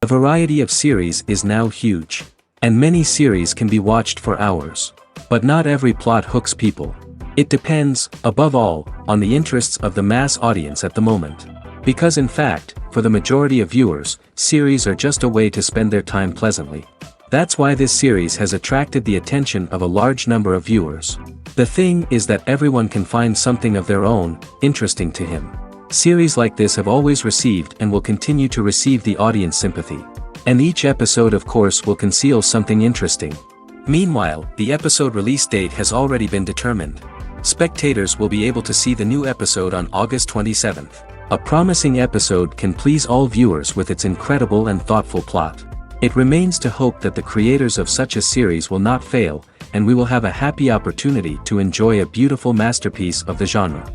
The variety of series is now huge. And many series can be watched for hours. But not every plot hooks people. It depends, above all, on the interests of the mass audience at the moment. Because in fact, for the majority of viewers, series are just a way to spend their time pleasantly. That's why this series has attracted the attention of a large number of viewers. The thing is that everyone can find something of their own, interesting to him. Series like this have always received and will continue to receive the audience sympathy. And each episode of course will conceal something interesting. Meanwhile, the episode release date has already been determined. Spectators will be able to see the new episode on August 27th. A promising episode can please all viewers with its incredible and thoughtful plot. It remains to hope that the creators of such a series will not fail, and we will have a happy opportunity to enjoy a beautiful masterpiece of the genre.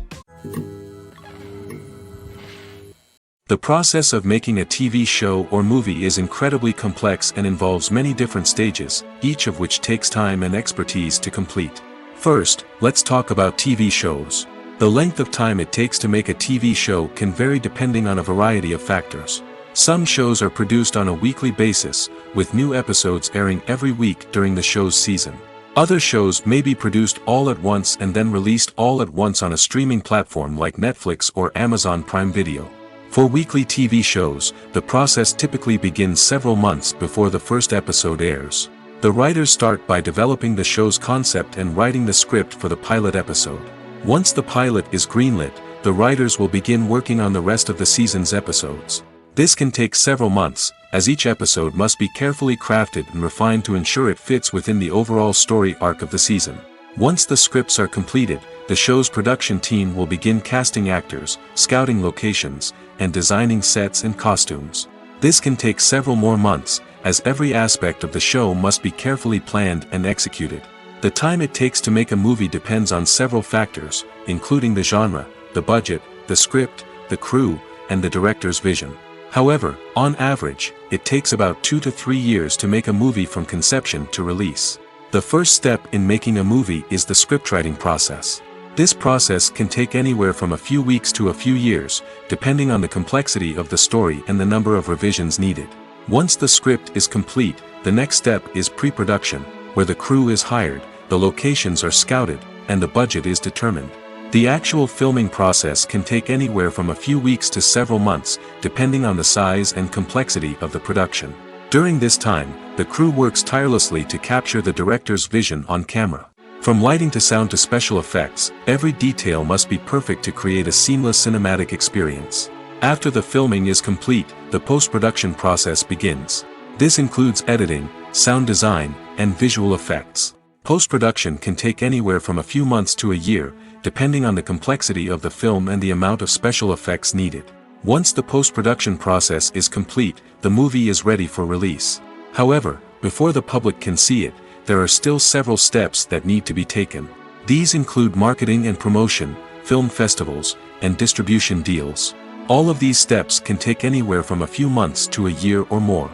The process of making a TV show or movie is incredibly complex and involves many different stages, each of which takes time and expertise to complete. First, let's talk about TV shows. The length of time it takes to make a TV show can vary depending on a variety of factors. Some shows are produced on a weekly basis, with new episodes airing every week during the show's season. Other shows may be produced all at once and then released all at once on a streaming platform like Netflix or Amazon Prime Video. For weekly TV shows, the process typically begins several months before the first episode airs. The writers start by developing the show's concept and writing the script for the pilot episode. Once the pilot is greenlit, the writers will begin working on the rest of the season's episodes. This can take several months, as each episode must be carefully crafted and refined to ensure it fits within the overall story arc of the season. Once the scripts are completed, the show's production team will begin casting actors, scouting locations, and designing sets and costumes. This can take several more months, as every aspect of the show must be carefully planned and executed. The time it takes to make a movie depends on several factors, including the genre, the budget, the script, the crew, and the director's vision. However, on average, it takes about 2 to 3 years to make a movie from conception to release. The first step in making a movie is the scriptwriting process. This process can take anywhere from a few weeks to a few years, depending on the complexity of the story and the number of revisions needed. Once the script is complete, the next step is pre-production, where the crew is hired, the locations are scouted, and the budget is determined. The actual filming process can take anywhere from a few weeks to several months, depending on the size and complexity of the production. During this time, the crew works tirelessly to capture the director's vision on camera. From lighting to sound to special effects, every detail must be perfect to create a seamless cinematic experience. After the filming is complete, the post-production process begins. This includes editing, sound design, and visual effects. Post-production can take anywhere from a few months to a year, depending on the complexity of the film and the amount of special effects needed. Once the post-production process is complete, the movie is ready for release. However, before the public can see it, there are still several steps that need to be taken. These include marketing and promotion, film festivals, and distribution deals. All of these steps can take anywhere from a few months to a year or more.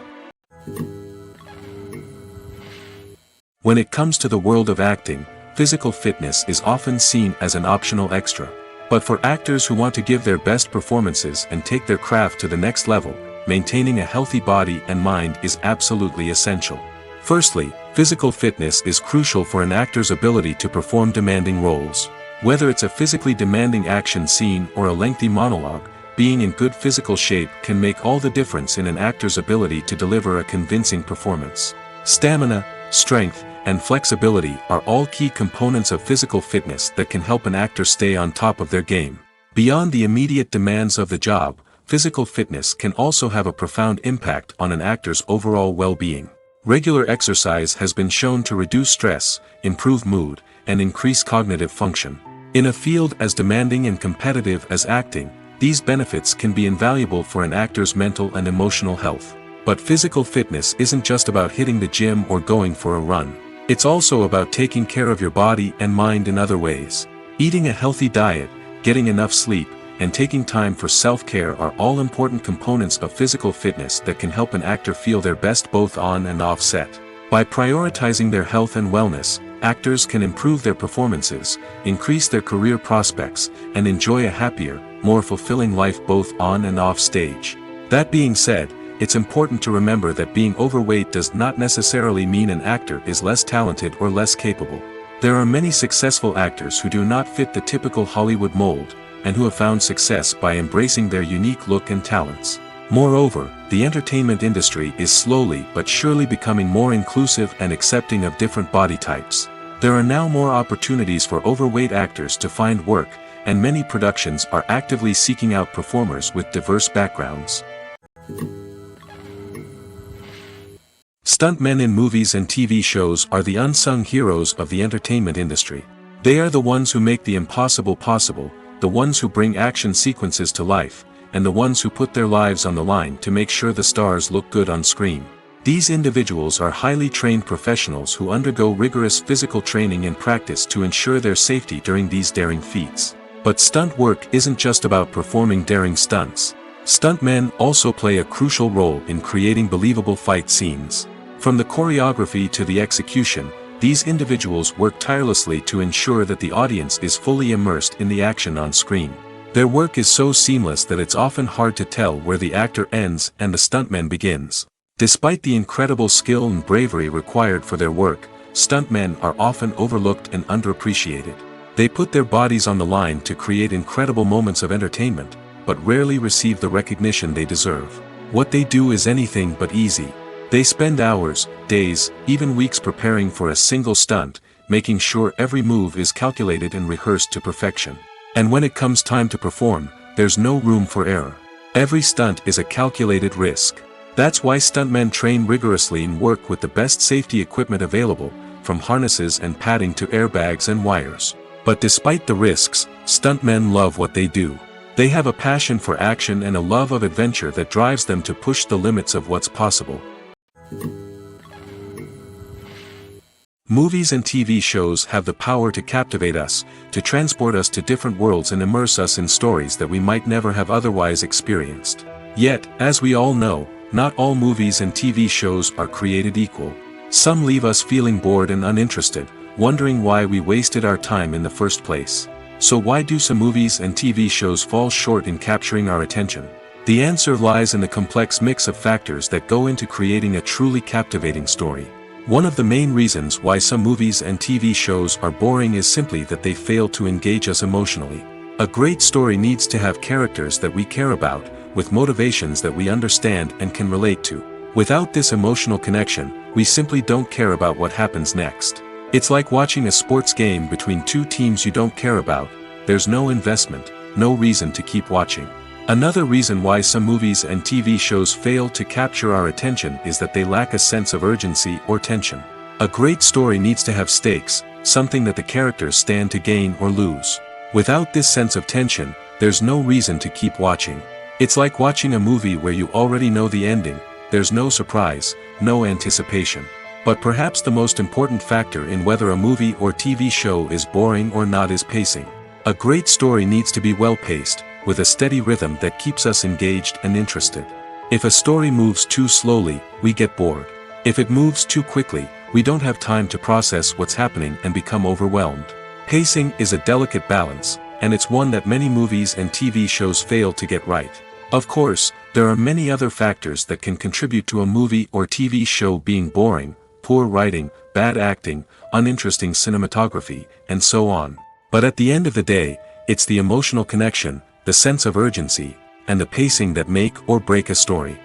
When it comes to the world of acting, physical fitness is often seen as an optional extra. But for actors who want to give their best performances and take their craft to the next level, maintaining a healthy body and mind is absolutely essential. Firstly, physical fitness is crucial for an actor's ability to perform demanding roles. Whether it's a physically demanding action scene or a lengthy monologue, being in good physical shape can make all the difference in an actor's ability to deliver a convincing performance. Stamina, strength, and flexibility are all key components of physical fitness that can help an actor stay on top of their game. Beyond the immediate demands of the job, physical fitness can also have a profound impact on an actor's overall well-being. Regular exercise has been shown to reduce stress, improve mood, and increase cognitive function. In a field as demanding and competitive as acting, these benefits can be invaluable for an actor's mental and emotional health. But physical fitness isn't just about hitting the gym or going for a run. It's also about taking care of your body and mind in other ways. Eating a healthy diet, getting enough sleep, and taking time for self-care are all important components of physical fitness that can help an actor feel their best both on and off set. By prioritizing their health and wellness, actors can improve their performances, increase their career prospects, and enjoy a happier, more fulfilling life both on and off stage. That being said, it's important to remember that being overweight does not necessarily mean an actor is less talented or less capable. There are many successful actors who do not fit the typical Hollywood mold, and who have found success by embracing their unique look and talents. Moreover, the entertainment industry is slowly but surely becoming more inclusive and accepting of different body types. There are now more opportunities for overweight actors to find work, and many productions are actively seeking out performers with diverse backgrounds. Stuntmen in movies and TV shows are the unsung heroes of the entertainment industry. They are the ones who make the impossible possible, the ones who bring action sequences to life, and the ones who put their lives on the line to make sure the stars look good on screen. These individuals are highly trained professionals who undergo rigorous physical training and practice to ensure their safety during these daring feats. But stunt work isn't just about performing daring stunts. Stuntmen also play a crucial role in creating believable fight scenes. From the choreography to the execution, these individuals work tirelessly to ensure that the audience is fully immersed in the action on screen. Their work is so seamless that it's often hard to tell where the actor ends and the stuntman begins. Despite the incredible skill and bravery required for their work, stuntmen are often overlooked and underappreciated. They put their bodies on the line to create incredible moments of entertainment, but rarely receive the recognition they deserve. What they do is anything but easy. They spend hours, days, even weeks preparing for a single stunt, making sure every move is calculated and rehearsed to perfection. And when it comes time to perform, there's no room for error. Every stunt is a calculated risk. That's why stuntmen train rigorously and work with the best safety equipment available, from harnesses and padding to airbags and wires. But despite the risks, stuntmen love what they do. They have a passion for action and a love of adventure that drives them to push the limits of what's possible. Movies and TV shows have the power to captivate us, to transport us to different worlds and immerse us in stories that we might never have otherwise experienced. Yet, as we all know, not all movies and TV shows are created equal. Some leave us feeling bored and uninterested, wondering why we wasted our time in the first place. So why do some movies and TV shows fall short in capturing our attention? The answer lies in the complex mix of factors that go into creating a truly captivating story. One of the main reasons why some movies and TV shows are boring is simply that they fail to engage us emotionally. A great story needs to have characters that we care about, with motivations that we understand and can relate to. Without this emotional connection, we simply don't care about what happens next. It's like watching a sports game between two teams you don't care about. There's no investment, no reason to keep watching. Another reason why some movies and TV shows fail to capture our attention is that they lack a sense of urgency or tension. A great story needs to have stakes, something that the characters stand to gain or lose. Without this sense of tension, there's no reason to keep watching. It's like watching a movie where you already know the ending. There's no surprise, no anticipation. But perhaps the most important factor in whether a movie or TV show is boring or not is pacing. A great story needs to be well-paced, with a steady rhythm that keeps us engaged and interested. If a story moves too slowly, we get bored. If it moves too quickly, we don't have time to process what's happening and become overwhelmed. Pacing is a delicate balance, and it's one that many movies and TV shows fail to get right. Of course, there are many other factors that can contribute to a movie or TV show being boring: poor writing, bad acting, uninteresting cinematography, and so on. But at the end of the day, it's the emotional connection, the sense of urgency, and the pacing that make or break a story.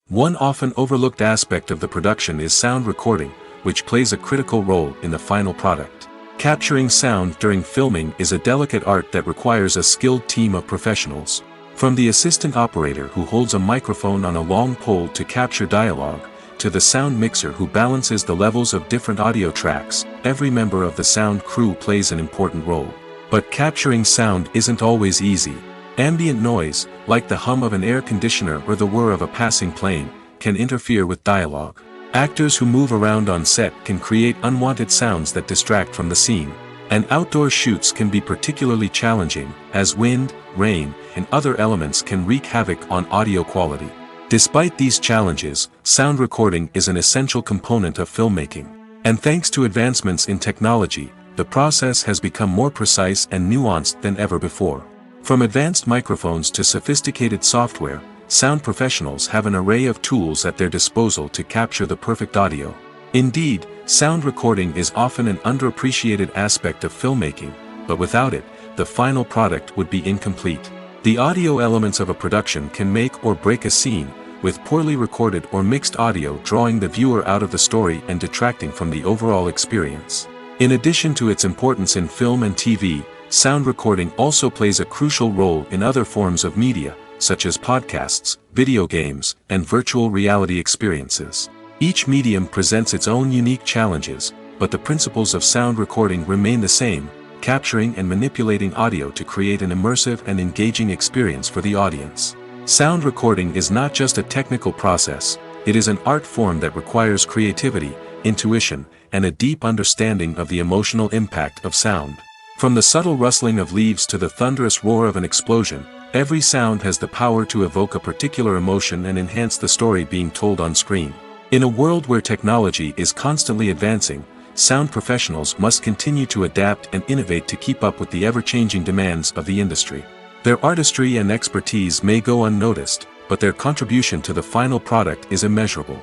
One often overlooked aspect of the production is sound recording, which plays a critical role in the final product. Capturing sound during filming is a delicate art that requires a skilled team of professionals. From the assistant operator who holds a microphone on a long pole to capture dialogue, to the sound mixer who balances the levels of different audio tracks, every member of the sound crew plays an important role. But capturing sound isn't always easy. Ambient noise, like the hum of an air conditioner or the whir of a passing plane, can interfere with dialogue. Actors who move around on set can create unwanted sounds that distract from the scene. And outdoor shoots can be particularly challenging, as wind, rain, and other elements can wreak havoc on audio quality. Despite these challenges, sound recording is an essential component of filmmaking. And thanks to advancements in technology, the process has become more precise and nuanced than ever before. From advanced microphones to sophisticated software, sound professionals have an array of tools at their disposal to capture the perfect audio. Indeed, sound recording is often an underappreciated aspect of filmmaking, but without it, the final product would be incomplete. The audio elements of a production can make or break a scene, with poorly recorded or mixed audio drawing the viewer out of the story and detracting from the overall experience. In addition to its importance in film and TV, sound recording also plays a crucial role in other forms of media, such as podcasts, video games, and virtual reality experiences. Each medium presents its own unique challenges, but the principles of sound recording remain the same, capturing and manipulating audio to create an immersive and engaging experience for the audience. Sound recording is not just a technical process, it is an art form that requires creativity, intuition, and a deep understanding of the emotional impact of sound. From the subtle rustling of leaves to the thunderous roar of an explosion, every sound has the power to evoke a particular emotion and enhance the story being told on screen. In a world where technology is constantly advancing, sound professionals must continue to adapt and innovate to keep up with the ever-changing demands of the industry. Their artistry and expertise may go unnoticed, but their contribution to the final product is immeasurable.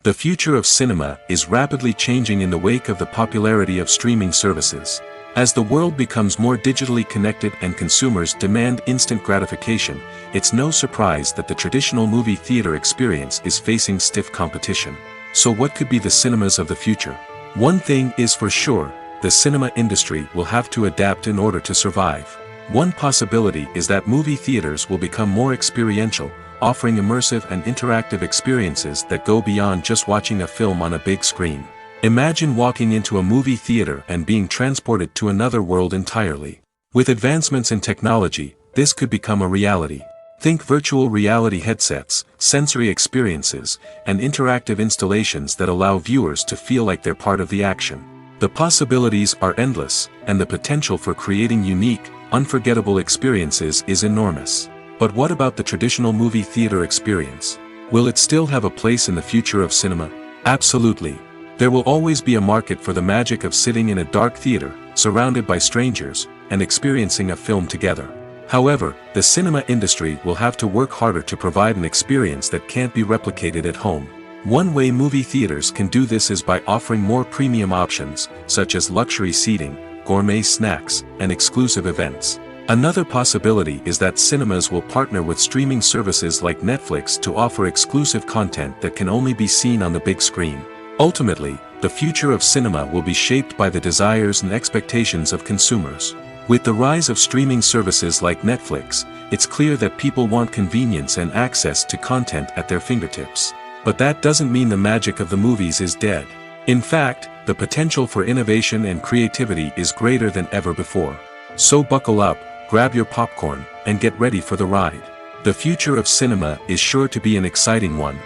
The future of cinema is rapidly changing in the wake of the popularity of streaming services. As the world becomes more digitally connected and consumers demand instant gratification, it's no surprise that the traditional movie theater experience is facing stiff competition. So what could be the cinemas of the future? One thing is for sure, the cinema industry will have to adapt in order to survive. One possibility is that movie theaters will become more experiential, offering immersive and interactive experiences that go beyond just watching a film on a big screen. Imagine walking into a movie theater and being transported to another world entirely. With advancements in technology, this could become a reality. Think virtual reality headsets, sensory experiences, and interactive installations that allow viewers to feel like they're part of the action. The possibilities are endless, and the potential for creating unique, unforgettable experiences is enormous. But what about the traditional movie theater experience? Will it still have a place in the future of cinema? Absolutely. There will always be a market for the magic of sitting in a dark theater, surrounded by strangers, and experiencing a film together. However, the cinema industry will have to work harder to provide an experience that can't be replicated at home. One way movie theaters can do this is by offering more premium options, such as luxury seating, gourmet snacks, and exclusive events. Another possibility is that cinemas will partner with streaming services like Netflix to offer exclusive content that can only be seen on the big screen. Ultimately, the future of cinema will be shaped by the desires and expectations of consumers. With the rise of streaming services like Netflix, it's clear that people want convenience and access to content at their fingertips. But that doesn't mean the magic of the movies is dead. In fact, the potential for innovation and creativity is greater than ever before. So buckle up, grab your popcorn, and get ready for the ride. The future of cinema is sure to be an exciting one.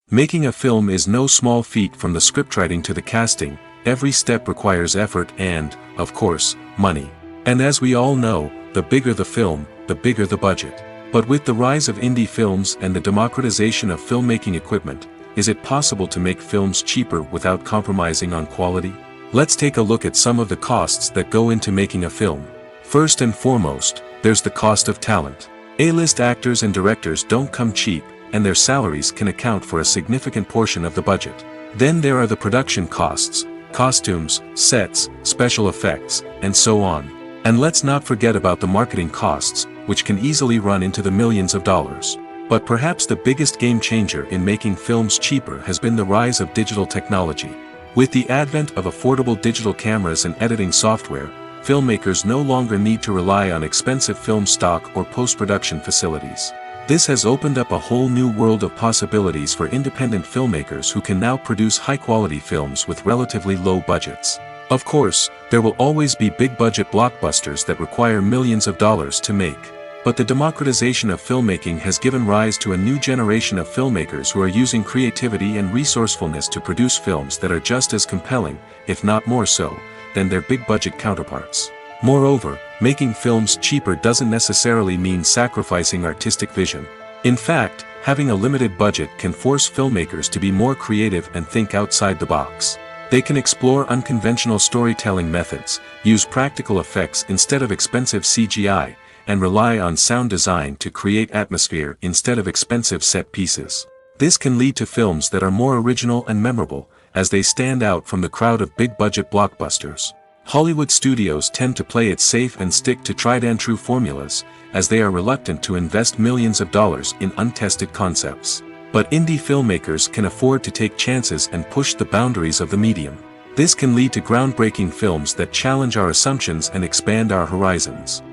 Making a film is no small feat. From the scriptwriting to the casting, every step requires effort and, of course, money. And as we all know, the bigger the film, the bigger the budget. But with the rise of indie films and the democratization of filmmaking equipment, is it possible to make films cheaper without compromising on quality? Let's take a look at some of the costs that go into making a film. First and foremost, there's the cost of talent. A-list actors and directors don't come cheap, and their salaries can account for a significant portion of the budget. Then there are the production costs, costumes, sets, special effects, and so on. And let's not forget about the marketing costs, which can easily run into the millions of dollars. But perhaps the biggest game changer in making films cheaper has been the rise of digital technology. With the advent of affordable digital cameras and editing software, filmmakers no longer need to rely on expensive film stock or post-production facilities. This has opened up a whole new world of possibilities for independent filmmakers who can now produce high-quality films with relatively low budgets. Of course, there will always be big-budget blockbusters that require millions of dollars to make. But the democratization of filmmaking has given rise to a new generation of filmmakers who are using creativity and resourcefulness to produce films that are just as compelling, if not more so, than their big-budget counterparts. Moreover, making films cheaper doesn't necessarily mean sacrificing artistic vision. In fact, having a limited budget can force filmmakers to be more creative and think outside the box. They can explore unconventional storytelling methods, use practical effects instead of expensive CGI, and rely on sound design to create atmosphere instead of expensive set pieces. This can lead to films that are more original and memorable, as they stand out from the crowd of big-budget blockbusters. Hollywood studios tend to play it safe and stick to tried-and-true formulas, as they are reluctant to invest millions of dollars in untested concepts. But indie filmmakers can afford to take chances and push the boundaries of the medium. This can lead to groundbreaking films that challenge our assumptions and expand our horizons.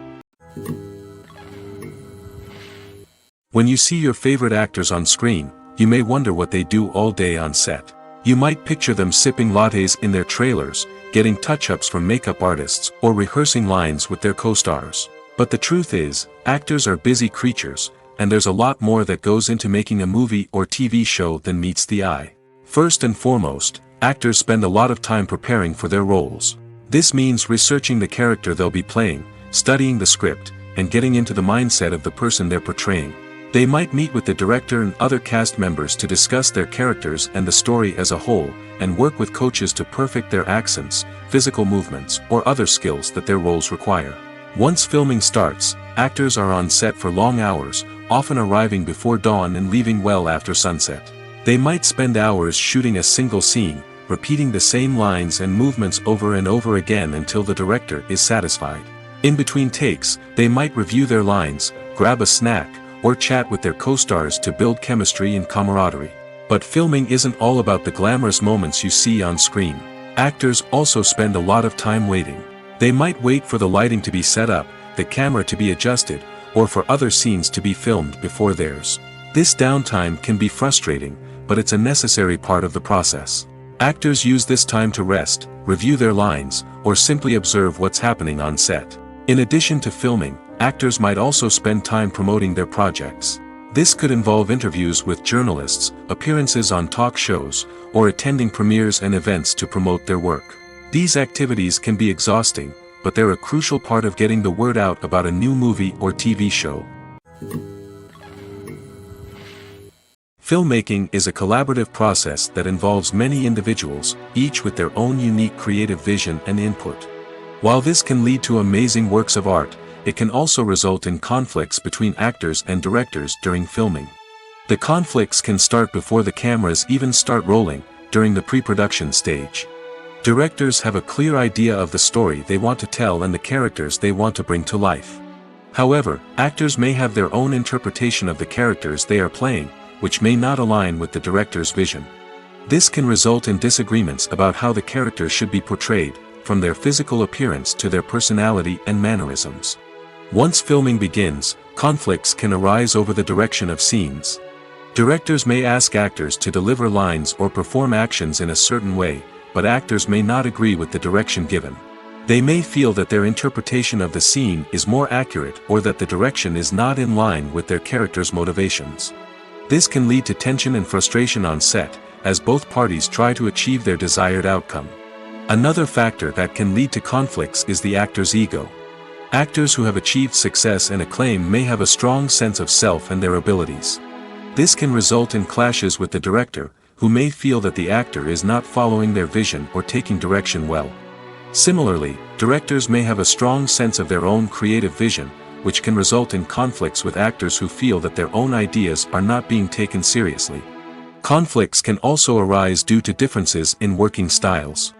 When you see your favorite actors on screen, you may wonder what they do all day on set. You might picture them sipping lattes in their trailers, getting touch-ups from makeup artists, or rehearsing lines with their co-stars. But the truth is, actors are busy creatures, and there's a lot more that goes into making a movie or TV show than meets the eye. First and foremost, actors spend a lot of time preparing for their roles. This means researching the character they'll be playing, studying the script, and getting into the mindset of the person they're portraying. They might meet with the director and other cast members to discuss their characters and the story as a whole, and work with coaches to perfect their accents, physical movements, or other skills that their roles require. Once filming starts, actors are on set for long hours, often arriving before dawn and leaving well after sunset. They might spend hours shooting a single scene, repeating the same lines and movements over and over again until the director is satisfied. In between takes, they might review their lines, grab a snack, or chat with their co-stars to build chemistry and camaraderie. But filming isn't all about the glamorous moments you see on screen. Actors also spend a lot of time waiting. They might wait for the lighting to be set up, the camera to be adjusted, or for other scenes to be filmed before theirs. This downtime can be frustrating, but it's a necessary part of the process. Actors use this time to rest, review their lines, or simply observe what's happening on set. In addition to filming, actors might also spend time promoting their projects. This could involve interviews with journalists, appearances on talk shows, or attending premieres and events to promote their work. These activities can be exhausting, but they're a crucial part of getting the word out about a new movie or TV show. Filmmaking is a collaborative process that involves many individuals, each with their own unique creative vision and input. While this can lead to amazing works of art, it can also result in conflicts between actors and directors during filming. The conflicts can start before the cameras even start rolling, during the pre-production stage. Directors have a clear idea of the story they want to tell and the characters they want to bring to life. However, actors may have their own interpretation of the characters they are playing, which may not align with the director's vision. This can result in disagreements about how the characters should be portrayed, from their physical appearance to their personality and mannerisms. Once filming begins, conflicts can arise over the direction of scenes. Directors may ask actors to deliver lines or perform actions in a certain way, but actors may not agree with the direction given. They may feel that their interpretation of the scene is more accurate or that the direction is not in line with their character's motivations. This can lead to tension and frustration on set, as both parties try to achieve their desired outcome. Another factor that can lead to conflicts is the actor's ego. Actors who have achieved success and acclaim may have a strong sense of self and their abilities. This can result in clashes with the director, who may feel that the actor is not following their vision or taking direction well. Similarly, directors may have a strong sense of their own creative vision, which can result in conflicts with actors who feel that their own ideas are not being taken seriously. Conflicts can also arise due to differences in working styles.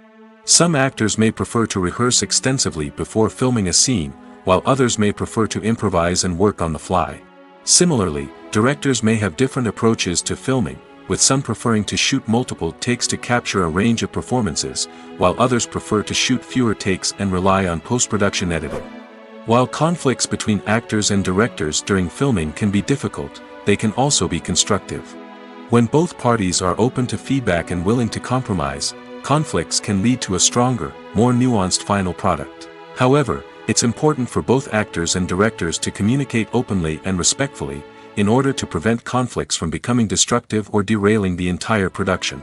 Some actors may prefer to rehearse extensively before filming a scene, while others may prefer to improvise and work on the fly. Similarly, directors may have different approaches to filming, with some preferring to shoot multiple takes to capture a range of performances, while others prefer to shoot fewer takes and rely on post-production editing. While conflicts between actors and directors during filming can be difficult, they can also be constructive. When both parties are open to feedback and willing to compromise, conflicts can lead to a stronger, more nuanced final product. However, it's important for both actors and directors to communicate openly and respectfully, in order to prevent conflicts from becoming destructive or derailing the entire production.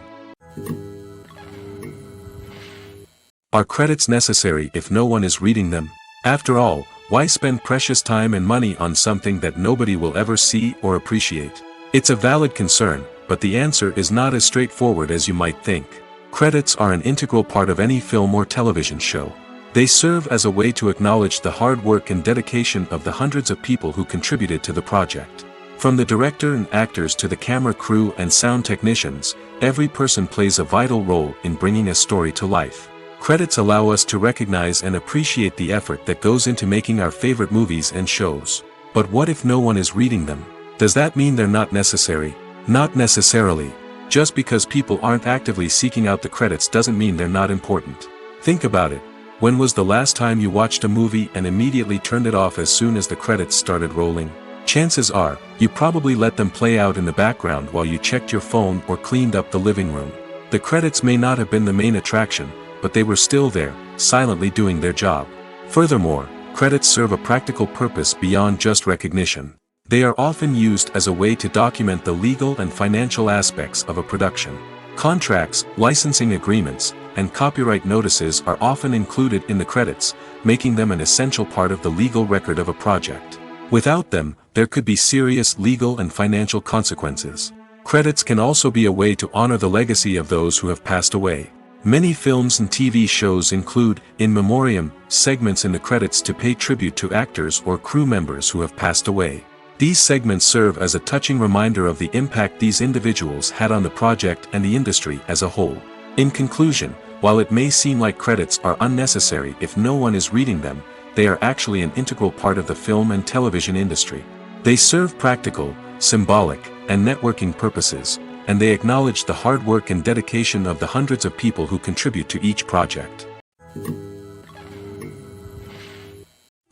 Are credits necessary if no one is reading them? After all, why spend precious time and money on something that nobody will ever see or appreciate? It's a valid concern, but the answer is not as straightforward as you might think. Credits are an integral part of any film or television show. They serve as a way to acknowledge the hard work and dedication of the hundreds of people who contributed to the project. From the director and actors to the camera crew and sound technicians, every person plays a vital role in bringing a story to life. Credits allow us to recognize and appreciate the effort that goes into making our favorite movies and shows. But what if no one is reading them? Does that mean they're not necessary? Not necessarily. Just because people aren't actively seeking out the credits doesn't mean they're not important. Think about it. When was the last time you watched a movie and immediately turned it off as soon as the credits started rolling? Chances are, you probably let them play out in the background while you checked your phone or cleaned up the living room. The credits may not have been the main attraction, but they were still there, silently doing their job. Furthermore, credits serve a practical purpose beyond just recognition. They are often used as a way to document the legal and financial aspects of a production. Contracts, licensing agreements, and copyright notices are often included in the credits, making them an essential part of the legal record of a project. Without them, there could be serious legal and financial consequences. Credits can also be a way to honor the legacy of those who have passed away. Many films and TV shows include, in memoriam, segments in the credits to pay tribute to actors or crew members who have passed away. These segments serve as a touching reminder of the impact these individuals had on the project and the industry as a whole. In conclusion, while it may seem like credits are unnecessary if no one is reading them, they are actually an integral part of the film and television industry. They serve practical, symbolic, and networking purposes, and they acknowledge the hard work and dedication of the hundreds of people who contribute to each project.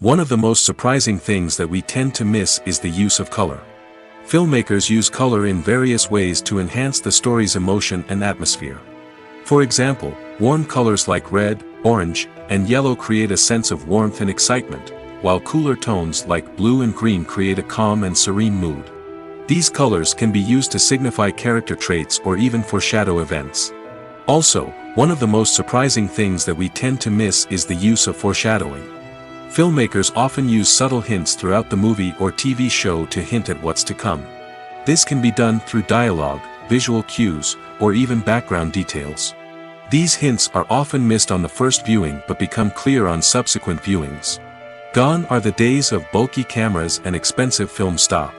One of the most surprising things that we tend to miss is the use of color. Filmmakers use color in various ways to enhance the story's emotion and atmosphere. For example, warm colors like red, orange, and yellow create a sense of warmth and excitement, while cooler tones like blue and green create a calm and serene mood. These colors can be used to signify character traits or even foreshadow events. Also, one of the most surprising things that we tend to miss is the use of foreshadowing. Filmmakers often use subtle hints throughout the movie or TV show to hint at what's to come. This can be done through dialogue, visual cues, or even background details. These hints are often missed on the first viewing but become clear on subsequent viewings. Gone are the days of bulky cameras and expensive film stock.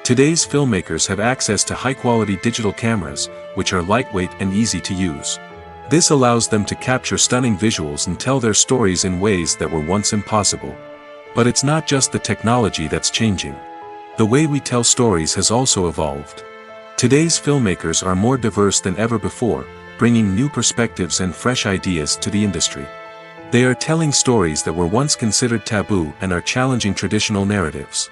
Today's filmmakers have access to high-quality digital cameras, which are lightweight and easy to use. This allows them to capture stunning visuals and tell their stories in ways that were once impossible. But it's not just the technology that's changing. The way we tell stories has also evolved. Today's filmmakers are more diverse than ever before, bringing new perspectives and fresh ideas to the industry. They are telling stories that were once considered taboo and are challenging traditional narratives.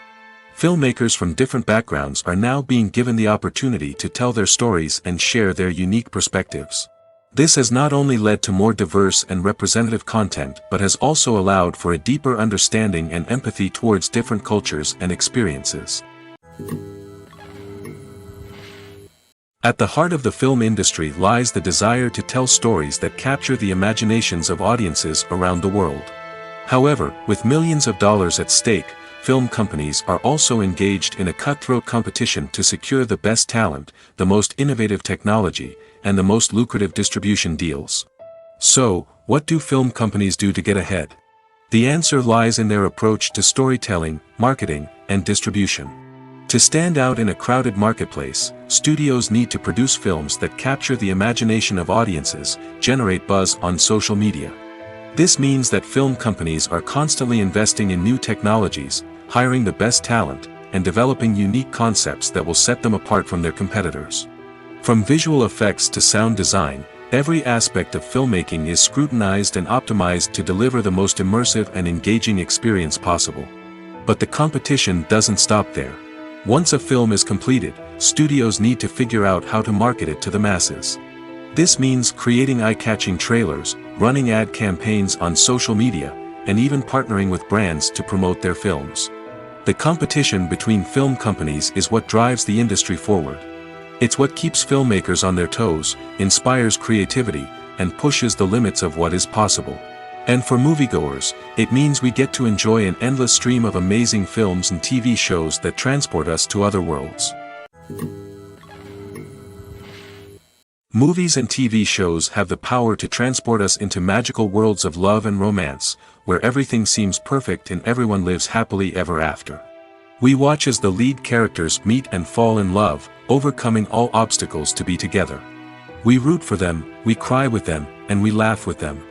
Filmmakers from different backgrounds are now being given the opportunity to tell their stories and share their unique perspectives. This has not only led to more diverse and representative content but has also allowed for a deeper understanding and empathy towards different cultures and experiences. At the heart of the film industry lies the desire to tell stories that capture the imaginations of audiences around the world. However, with millions of dollars at stake, film companies are also engaged in a cutthroat competition to secure the best talent, the most innovative technology, and the most lucrative distribution deals. So, what do film companies do to get ahead? The answer lies in their approach to storytelling, marketing, and distribution. To stand out in a crowded marketplace, studios need to produce films that capture the imagination of audiences, generate buzz on social media. This means that film companies are constantly investing in new technologies, hiring the best talent, and developing unique concepts that will set them apart from their competitors. From visual effects to sound design, every aspect of filmmaking is scrutinized and optimized to deliver the most immersive and engaging experience possible. But the competition doesn't stop there. Once a film is completed, studios need to figure out how to market it to the masses. This means creating eye-catching trailers, running ad campaigns on social media, and even partnering with brands to promote their films. The competition between film companies is what drives the industry forward. It's what keeps filmmakers on their toes, inspires creativity, and pushes the limits of what is possible. And for moviegoers, it means we get to enjoy an endless stream of amazing films and TV shows that transport us to other worlds. Movies and TV shows have the power to transport us into magical worlds of love and romance, where everything seems perfect and everyone lives happily ever after. We watch as the lead characters meet and fall in love, overcoming all obstacles to be together. We root for them, we cry with them, and we laugh with them.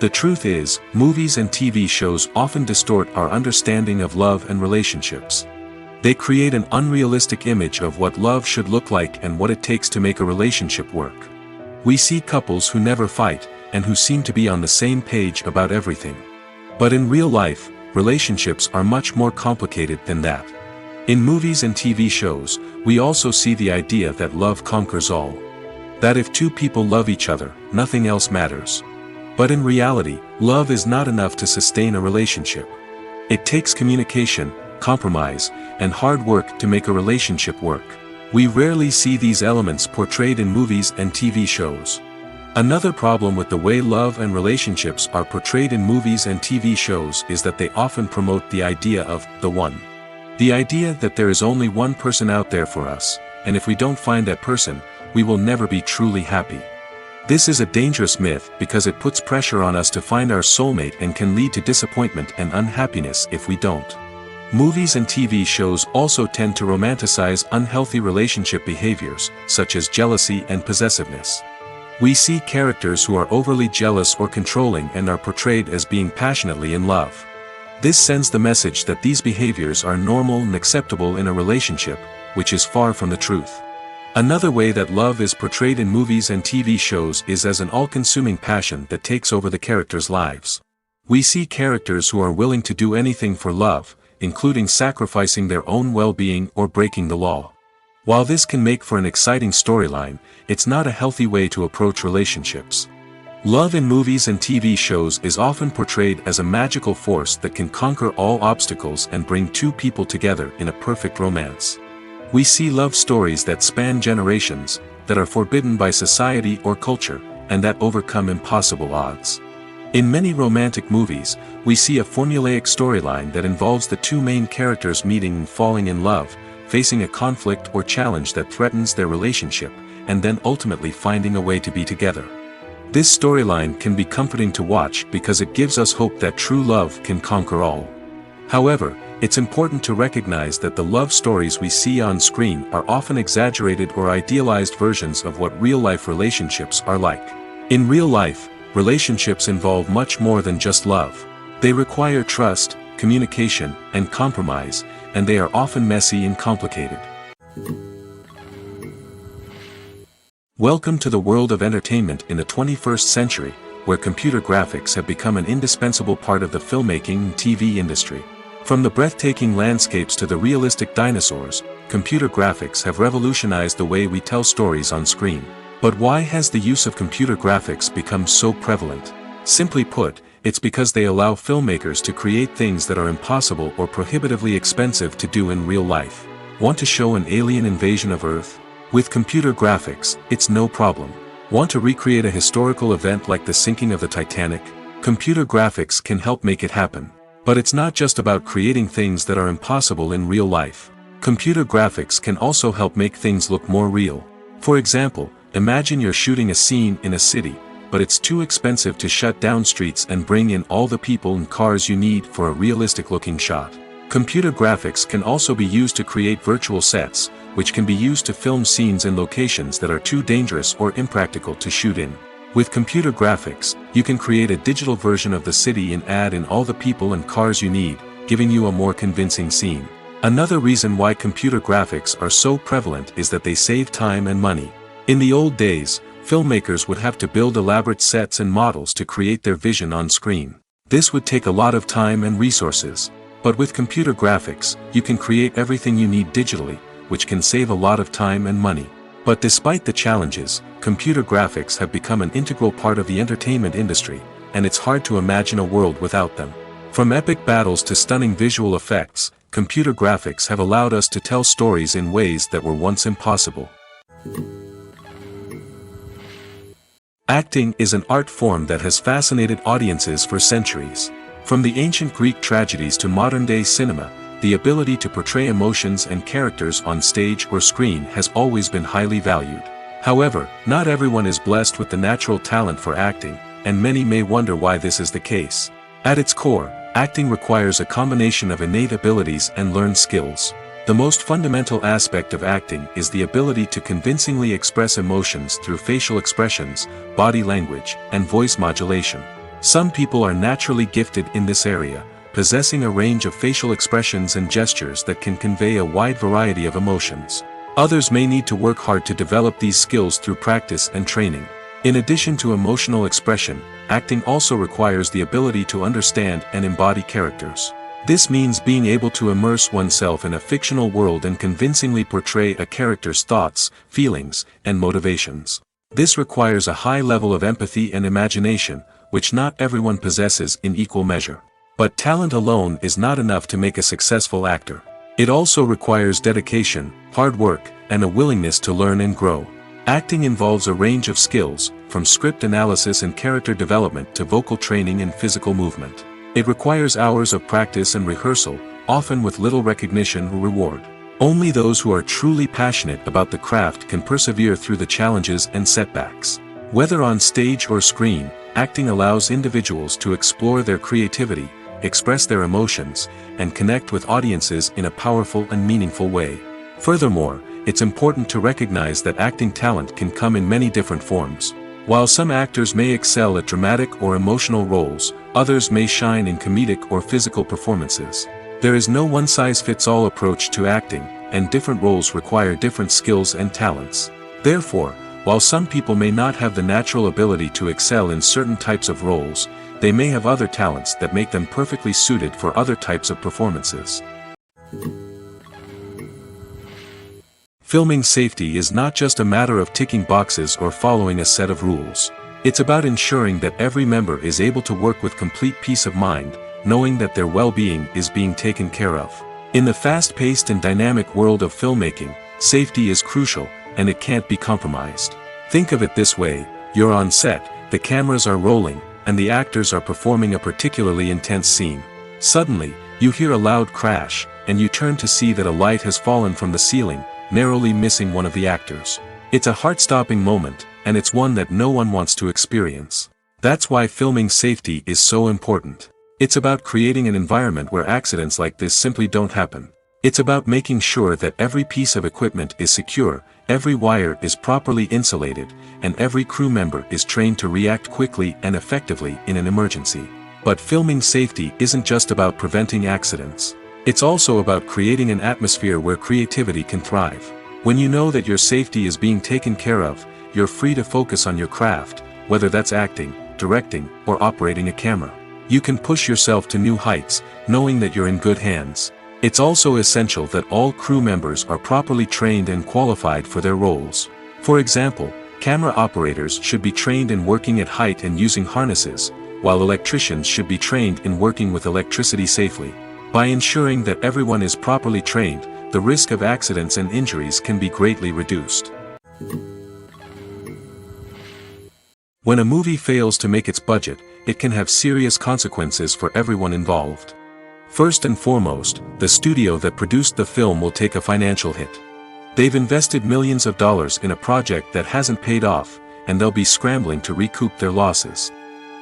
The truth is, movies and TV shows often distort our understanding of love and relationships. They create an unrealistic image of what love should look like and what it takes to make a relationship work. We see couples who never fight, and who seem to be on the same page about everything. But in real life, relationships are much more complicated than that. In movies and TV shows, we also see the idea that love conquers all. That if two people love each other, nothing else matters. But in reality, love is not enough to sustain a relationship. It takes communication, compromise, and hard work to make a relationship work. We rarely see these elements portrayed in movies and TV shows. Another problem with the way love and relationships are portrayed in movies and TV shows is that they often promote the idea of the one. The idea that there is only one person out there for us, and if we don't find that person, we will never be truly happy. This is a dangerous myth because it puts pressure on us to find our soulmate and can lead to disappointment and unhappiness if we don't. Movies and TV shows also tend to romanticize unhealthy relationship behaviors, such as jealousy and possessiveness. We see characters who are overly jealous or controlling and are portrayed as being passionately in love. This sends the message that these behaviors are normal and acceptable in a relationship, which is far from the truth. Another way that love is portrayed in movies and TV shows is as an all-consuming passion that takes over the characters' lives. We see characters who are willing to do anything for love, including sacrificing their own well-being or breaking the law. While this can make for an exciting storyline, it's not a healthy way to approach relationships. Love in movies and TV shows is often portrayed as a magical force that can conquer all obstacles and bring two people together in a perfect romance. We see love stories that span generations, that are forbidden by society or culture, and that overcome impossible odds. In many romantic movies, we see a formulaic storyline that involves the two main characters meeting and falling in love, facing a conflict or challenge that threatens their relationship, and then ultimately finding a way to be together. This storyline can be comforting to watch because it gives us hope that true love can conquer all. However, it's important to recognize that the love stories we see on screen are often exaggerated or idealized versions of what real-life relationships are like. In real life, relationships involve much more than just love. They require trust, communication, and compromise, and they are often messy and complicated. Welcome to the world of entertainment in the 21st century, where computer graphics have become an indispensable part of the filmmaking and TV industry. From the breathtaking landscapes to the realistic dinosaurs, computer graphics have revolutionized the way we tell stories on screen. But why has the use of computer graphics become so prevalent? Simply put, it's because they allow filmmakers to create things that are impossible or prohibitively expensive to do in real life. Want to show an alien invasion of Earth? With computer graphics, it's no problem. Want to recreate a historical event like the sinking of the Titanic? Computer graphics can help make it happen. But it's not just about creating things that are impossible in real life. Computer graphics can also help make things look more real. For example, imagine you're shooting a scene in a city, but it's too expensive to shut down streets and bring in all the people and cars you need for a realistic-looking shot. Computer graphics can also be used to create virtual sets, which can be used to film scenes in locations that are too dangerous or impractical to shoot in. With computer graphics, you can create a digital version of the city and add in all the people and cars you need, giving you a more convincing scene. Another reason why computer graphics are so prevalent is that they save time and money. In the old days, filmmakers would have to build elaborate sets and models to create their vision on screen. This would take a lot of time and resources. But with computer graphics, you can create everything you need digitally, which can save a lot of time and money. But despite the challenges, computer graphics have become an integral part of the entertainment industry, and it's hard to imagine a world without them. From epic battles to stunning visual effects, computer graphics have allowed us to tell stories in ways that were once impossible. Acting is an art form that has fascinated audiences for centuries. From the ancient Greek tragedies to modern-day cinema, the ability to portray emotions and characters on stage or screen has always been highly valued. However, not everyone is blessed with the natural talent for acting, and many may wonder why this is the case. At its core, acting requires a combination of innate abilities and learned skills. The most fundamental aspect of acting is the ability to convincingly express emotions through facial expressions, body language, and voice modulation. Some people are naturally gifted in this area, possessing a range of facial expressions and gestures that can convey a wide variety of emotions. Others may need to work hard to develop these skills through practice and training. In addition to emotional expression, acting also requires the ability to understand and embody characters. This means being able to immerse oneself in a fictional world and convincingly portray a character's thoughts, feelings, and motivations. This requires a high level of empathy and imagination, which not everyone possesses in equal measure. But talent alone is not enough to make a successful actor. It also requires dedication, hard work, and a willingness to learn and grow. Acting involves a range of skills, from script analysis and character development to vocal training and physical movement. It requires hours of practice and rehearsal, often with little recognition or reward. Only those who are truly passionate about the craft can persevere through the challenges and setbacks. Whether on stage or screen, acting allows individuals to explore their creativity, express their emotions, and connect with audiences in a powerful and meaningful way. Furthermore, it's important to recognize that acting talent can come in many different forms. While some actors may excel at dramatic or emotional roles, others may shine in comedic or physical performances. There is no one-size-fits-all approach to acting, and different roles require different skills and talents. Therefore, while some people may not have the natural ability to excel in certain types of roles, they may have other talents that make them perfectly suited for other types of performances. Filming safety is not just a matter of ticking boxes or following a set of rules. It's about ensuring that every member is able to work with complete peace of mind, knowing that their well-being is being taken care of. In the fast-paced and dynamic world of filmmaking, safety is crucial, and it can't be compromised. Think of it this way: you're on set, the cameras are rolling, and the actors are performing a particularly intense scene. Suddenly, you hear a loud crash, and you turn to see that a light has fallen from the ceiling, narrowly missing one of the actors. It's a heart-stopping moment, and it's one that no one wants to experience. That's why filming safety is so important. It's about creating an environment where accidents like this simply don't happen. It's about making sure that every piece of equipment is secure, every wire is properly insulated, and every crew member is trained to react quickly and effectively in an emergency. But filming safety isn't just about preventing accidents. It's also about creating an atmosphere where creativity can thrive. When you know that your safety is being taken care of, you're free to focus on your craft, whether that's acting, directing, or operating a camera. You can push yourself to new heights, knowing that you're in good hands. It's also essential that all crew members are properly trained and qualified for their roles. For example, camera operators should be trained in working at height and using harnesses, while electricians should be trained in working with electricity safely. By ensuring that everyone is properly trained, the risk of accidents and injuries can be greatly reduced. When a movie fails to make its budget, it can have serious consequences for everyone involved. First and foremost, the studio that produced the film will take a financial hit. They've invested millions of dollars in a project that hasn't paid off, and they'll be scrambling to recoup their losses.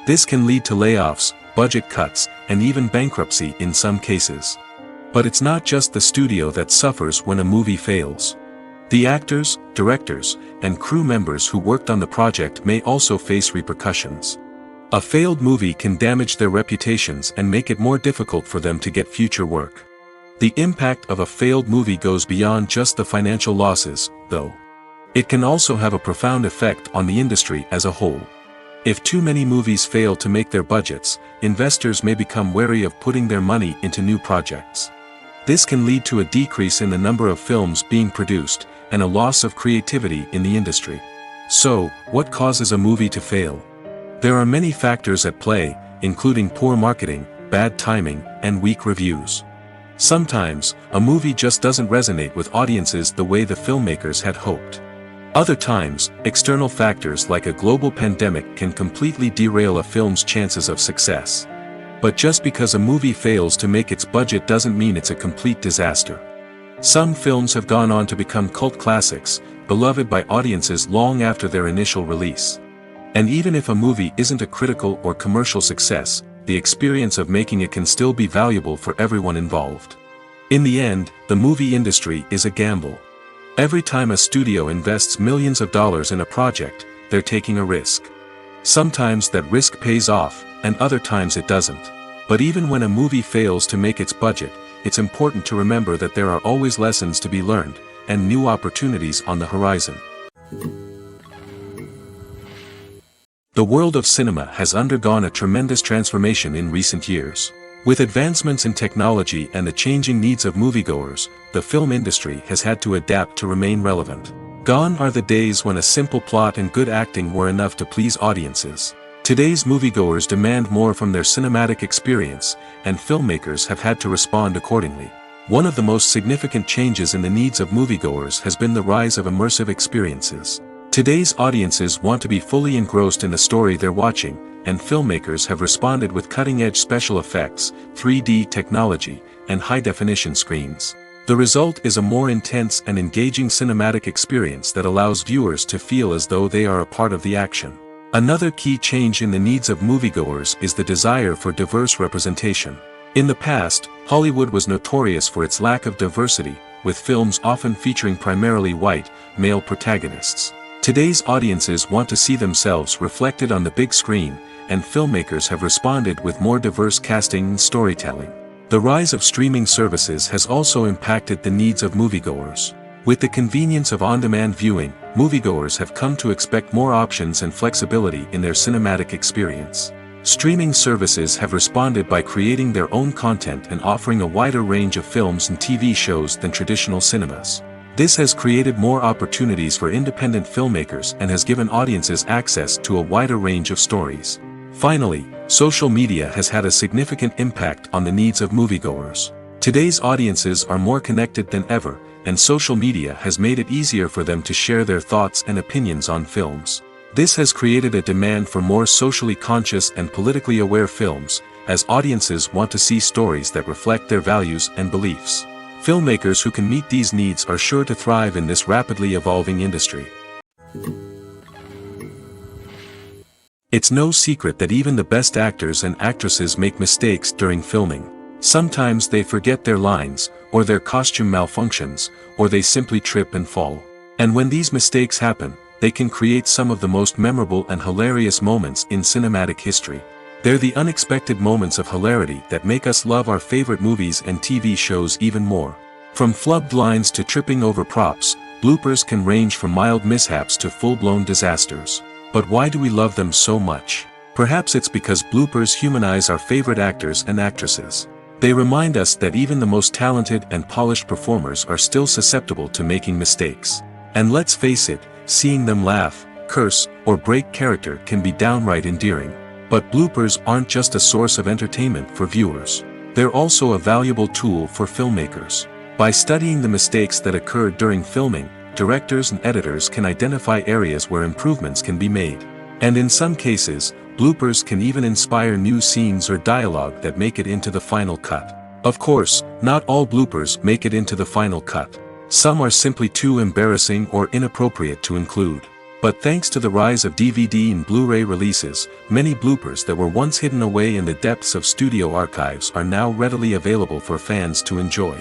This can lead to layoffs, budget cuts, and even bankruptcy in some cases. But it's not just the studio that suffers when a movie fails. The actors, directors, and crew members who worked on the project may also face repercussions. A failed movie can damage their reputations and make it more difficult for them to get future work. The impact of a failed movie goes beyond just the financial losses, though. It can also have a profound effect on the industry as a whole. If too many movies fail to make their budgets, investors may become wary of putting their money into new projects. This can lead to a decrease in the number of films being produced, and a loss of creativity in the industry. So, what causes a movie to fail? There are many factors at play, including poor marketing, bad timing, and weak reviews. Sometimes, a movie just doesn't resonate with audiences the way the filmmakers had hoped. Other times, external factors like a global pandemic can completely derail a film's chances of success. But just because a movie fails to make its budget doesn't mean it's a complete disaster. Some films have gone on to become cult classics, beloved by audiences long after their initial release. And even if a movie isn't a critical or commercial success, the experience of making it can still be valuable for everyone involved. In the end, the movie industry is a gamble. Every time a studio invests millions of dollars in a project, they're taking a risk. Sometimes that risk pays off, and other times it doesn't. But even when a movie fails to make its budget, it's important to remember that there are always lessons to be learned, and new opportunities on the horizon. The world of cinema has undergone a tremendous transformation in recent years. With advancements in technology and the changing needs of moviegoers, the film industry has had to adapt to remain relevant. Gone are the days when a simple plot and good acting were enough to please audiences. Today's moviegoers demand more from their cinematic experience, and filmmakers have had to respond accordingly. One of the most significant changes in the needs of moviegoers has been the rise of immersive experiences. Today's audiences want to be fully engrossed in the story they're watching, and filmmakers have responded with cutting-edge special effects, 3D technology, and high-definition screens. The result is a more intense and engaging cinematic experience that allows viewers to feel as though they are a part of the action. Another key change in the needs of moviegoers is the desire for diverse representation. In the past, Hollywood was notorious for its lack of diversity, with films often featuring primarily white, male protagonists. Today's audiences want to see themselves reflected on the big screen, and filmmakers have responded with more diverse casting and storytelling. The rise of streaming services has also impacted the needs of moviegoers. With the convenience of on-demand viewing, moviegoers have come to expect more options and flexibility in their cinematic experience. Streaming services have responded by creating their own content and offering a wider range of films and TV shows than traditional cinemas. This has created more opportunities for independent filmmakers and has given audiences access to a wider range of stories. Finally, social media has had a significant impact on the needs of moviegoers. Today's audiences are more connected than ever, and social media has made it easier for them to share their thoughts and opinions on films. This has created a demand for more socially conscious and politically aware films, as audiences want to see stories that reflect their values and beliefs. Filmmakers who can meet these needs are sure to thrive in this rapidly evolving industry. It's no secret that even the best actors and actresses make mistakes during filming. Sometimes they forget their lines, or their costume malfunctions, or they simply trip and fall. And when these mistakes happen, they can create some of the most memorable and hilarious moments in cinematic history. They're the unexpected moments of hilarity that make us love our favorite movies and TV shows even more. From flubbed lines to tripping over props, bloopers can range from mild mishaps to full-blown disasters. But why do we love them so much? Perhaps it's because bloopers humanize our favorite actors and actresses. They remind us that even the most talented and polished performers are still susceptible to making mistakes. And let's face it, seeing them laugh, curse, or break character can be downright endearing. But bloopers aren't just a source of entertainment for viewers. They're also a valuable tool for filmmakers. By studying the mistakes that occurred during filming, directors and editors can identify areas where improvements can be made. And in some cases, bloopers can even inspire new scenes or dialogue that make it into the final cut. Of course, not all bloopers make it into the final cut. Some are simply too embarrassing or inappropriate to include. But thanks to the rise of DVD and Blu-ray releases, many bloopers that were once hidden away in the depths of studio archives are now readily available for fans to enjoy.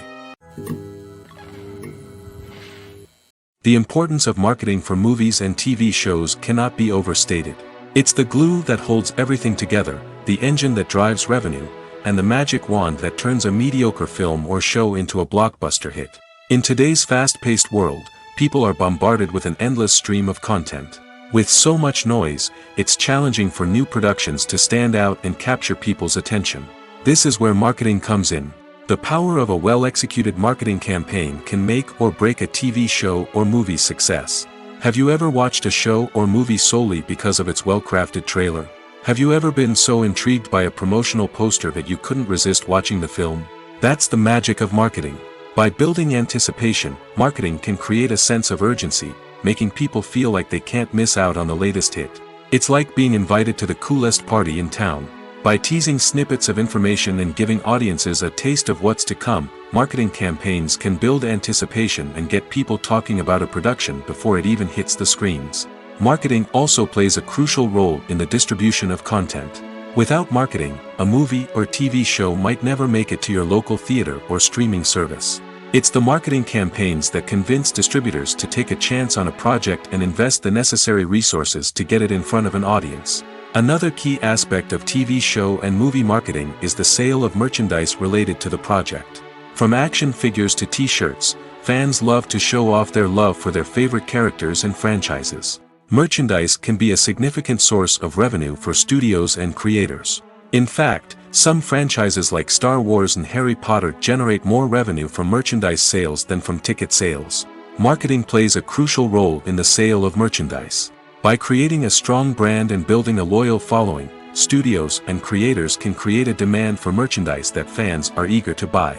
The importance of marketing for movies and TV shows cannot be overstated. It's the glue that holds everything together, the engine that drives revenue, and the magic wand that turns a mediocre film or show into a blockbuster hit. In today's fast-paced world, people are bombarded with an endless stream of content. With so much noise, it's challenging for new productions to stand out and capture people's attention. This is where marketing comes in. The power of a well-executed marketing campaign can make or break a TV show or movie's success. Have you ever watched a show or movie solely because of its well-crafted trailer? Have you ever been so intrigued by a promotional poster that you couldn't resist watching the film? That's the magic of marketing. By building anticipation, marketing can create a sense of urgency, making people feel like they can't miss out on the latest hit. It's like being invited to the coolest party in town. By teasing snippets of information and giving audiences a taste of what's to come, marketing campaigns can build anticipation and get people talking about a production before it even hits the screens. Marketing also plays a crucial role in the distribution of content. Without marketing, a movie or TV show might never make it to your local theater or streaming service. It's the marketing campaigns that convince distributors to take a chance on a project and invest the necessary resources to get it in front of an audience. Another key aspect of TV show and movie marketing is the sale of merchandise related to the project. From action figures to t-shirts, fans love to show off their love for their favorite characters and franchises. Merchandise can be a significant source of revenue for studios and creators. In fact, some franchises like Star Wars and Harry Potter generate more revenue from merchandise sales than from ticket sales. Marketing plays a crucial role in the sale of merchandise. By creating a strong brand and building a loyal following, studios and creators can create a demand for merchandise that fans are eager to buy.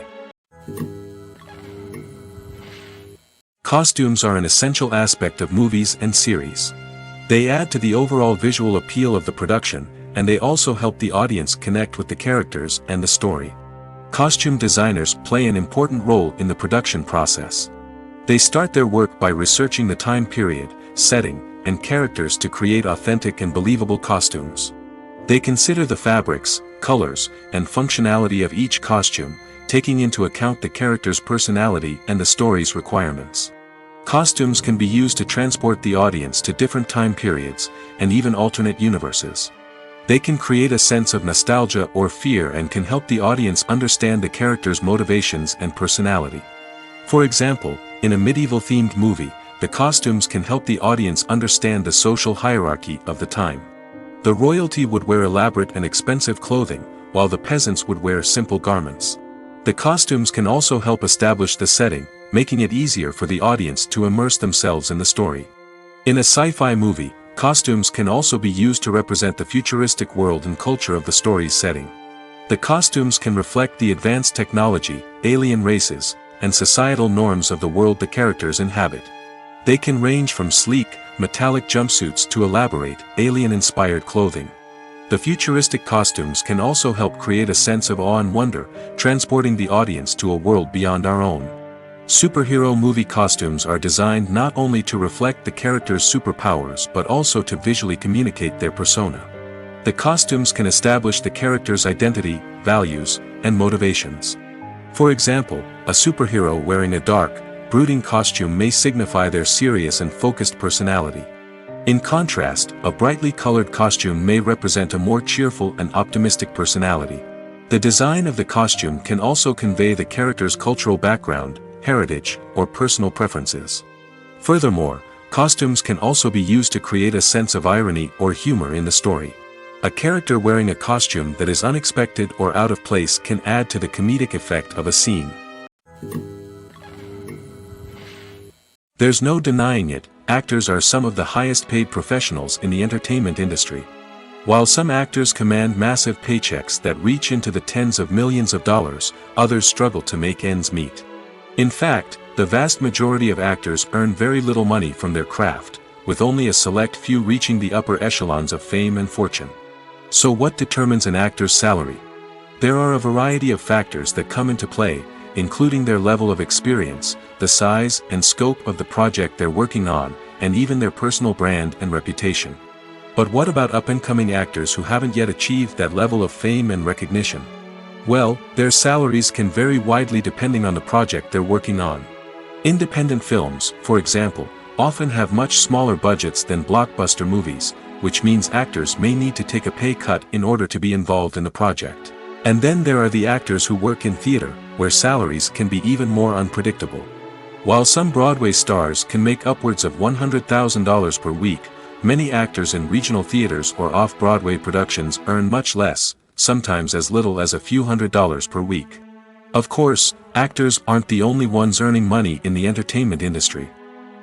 Costumes are an essential aspect of movies and series. They add to the overall visual appeal of the production, and they also help the audience connect with the characters and the story. Costume designers play an important role in the production process. They start their work by researching the time period, setting, and characters to create authentic and believable costumes. They consider the fabrics, colors, and functionality of each costume, taking into account the character's personality and the story's requirements. Costumes can be used to transport the audience to different time periods, and even alternate universes. They can create a sense of nostalgia or fear and can help the audience understand the character's motivations and personality. For example, in a medieval-themed movie, the costumes can help the audience understand the social hierarchy of the time. The royalty would wear elaborate and expensive clothing, while the peasants would wear simple garments. The costumes can also help establish the setting, making it easier for the audience to immerse themselves in the story. In a sci-fi movie, costumes can also be used to represent the futuristic world and culture of the story's setting. The costumes can reflect the advanced technology, alien races, and societal norms of the world the characters inhabit. They can range from sleek, metallic jumpsuits to elaborate, alien-inspired clothing. The futuristic costumes can also help create a sense of awe and wonder, transporting the audience to a world beyond our own. Superhero movie costumes are designed not only to reflect the character's superpowers but also to visually communicate their persona. The costumes can establish the character's identity, values, and motivations. For example, a superhero wearing a dark, brooding costume may signify their serious and focused personality. In contrast, a brightly colored costume may represent a more cheerful and optimistic personality. The design of the costume can also convey the character's cultural background, heritage, or personal preferences. Furthermore, costumes can also be used to create a sense of irony or humor in the story. A character wearing a costume that is unexpected or out of place can add to the comedic effect of a scene. There's no denying it, actors are some of the highest paid professionals in the entertainment industry. While some actors command massive paychecks that reach into the tens of millions of dollars, others struggle to make ends meet. In fact, the vast majority of actors earn very little money from their craft, with only a select few reaching the upper echelons of fame and fortune. So what determines an actor's salary? There are a variety of factors that come into play, including their level of experience, the size and scope of the project they're working on, and even their personal brand and reputation. But what about up-and-coming actors who haven't yet achieved that level of fame and recognition? Well, their salaries can vary widely depending on the project they're working on. Independent films, for example, often have much smaller budgets than blockbuster movies, which means actors may need to take a pay cut in order to be involved in the project. And then there are the actors who work in theater, where salaries can be even more unpredictable. While some Broadway stars can make upwards of $100,000 per week, many actors in regional theaters or off-Broadway productions earn much less, sometimes as little as a few $100s per week. Of course, actors aren't the only ones earning money in the entertainment industry.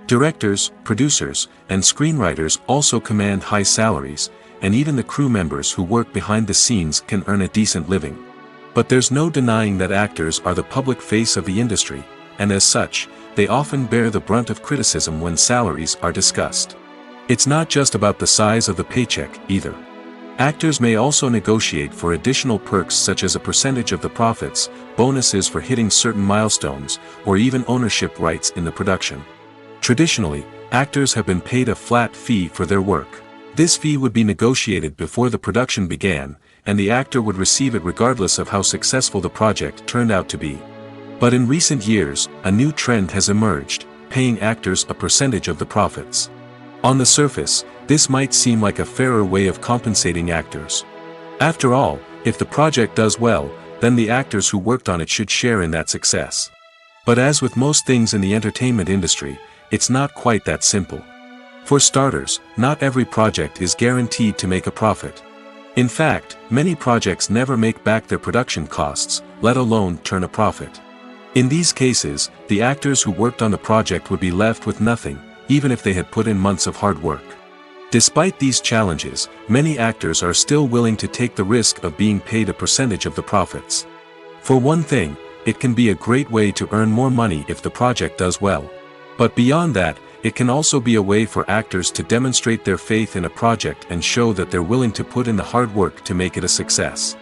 Directors, producers, and screenwriters also command high salaries, and even the crew members who work behind the scenes can earn a decent living. But there's no denying that actors are the public face of the industry, and as such, they often bear the brunt of criticism when salaries are discussed. It's not just about the size of the paycheck, either. Actors may also negotiate for additional perks such as a percentage of the profits, bonuses for hitting certain milestones, or even ownership rights in the production. Traditionally, actors have been paid a flat fee for their work. This fee would be negotiated before the production began, and the actor would receive it regardless of how successful the project turned out to be. But in recent years, a new trend has emerged, paying actors a percentage of the profits. On the surface, this might seem like a fairer way of compensating actors. After all, if the project does well, then the actors who worked on it should share in that success. But as with most things in the entertainment industry, it's not quite that simple. For starters, not every project is guaranteed to make a profit. In fact, many projects never make back their production costs, let alone turn a profit. In these cases, the actors who worked on the project would be left with nothing, even if they had put in months of hard work. Despite these challenges, many actors are still willing to take the risk of being paid a percentage of the profits. For one thing, it can be a great way to earn more money if the project does well. But beyond that, it can also be a way for actors to demonstrate their faith in a project and show that they're willing to put in the hard work to make it a success.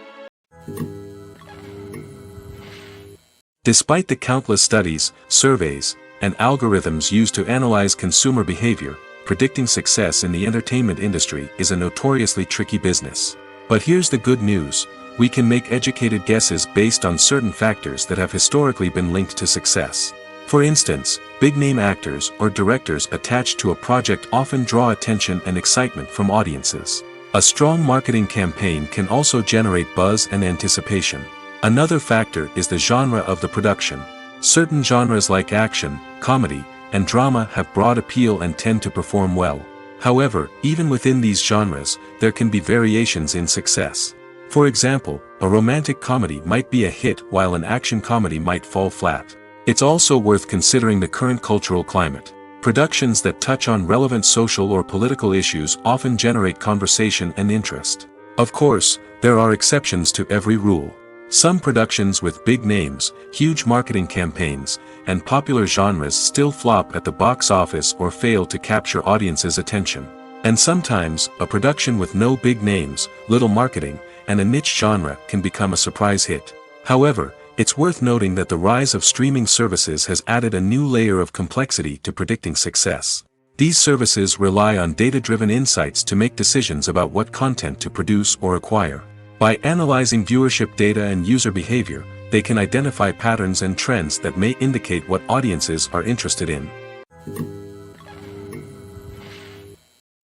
Despite the countless studies, surveys, and algorithms used to analyze consumer behavior, predicting success in the entertainment industry is a notoriously tricky business. But here's the good news: we can make educated guesses based on certain factors that have historically been linked to success. For instance, big-name actors or directors attached to a project often draw attention and excitement from audiences. A strong marketing campaign can also generate buzz and anticipation. Another factor is the genre of the production. Certain genres like action, comedy, and drama have broad appeal and tend to perform well. However, even within these genres, there can be variations in success. For example, a romantic comedy might be a hit while an action comedy might fall flat. It's also worth considering the current cultural climate. Productions that touch on relevant social or political issues often generate conversation and interest. Of course, there are exceptions to every rule. Some productions with big names, huge marketing campaigns, and popular genres still flop at the box office or fail to capture audiences' attention. And sometimes, a production with no big names, little marketing, and a niche genre can become a surprise hit. However, it's worth noting that the rise of streaming services has added a new layer of complexity to predicting success. These services rely on data-driven insights to make decisions about what content to produce or acquire. By analyzing viewership data and user behavior, they can identify patterns and trends that may indicate what audiences are interested in.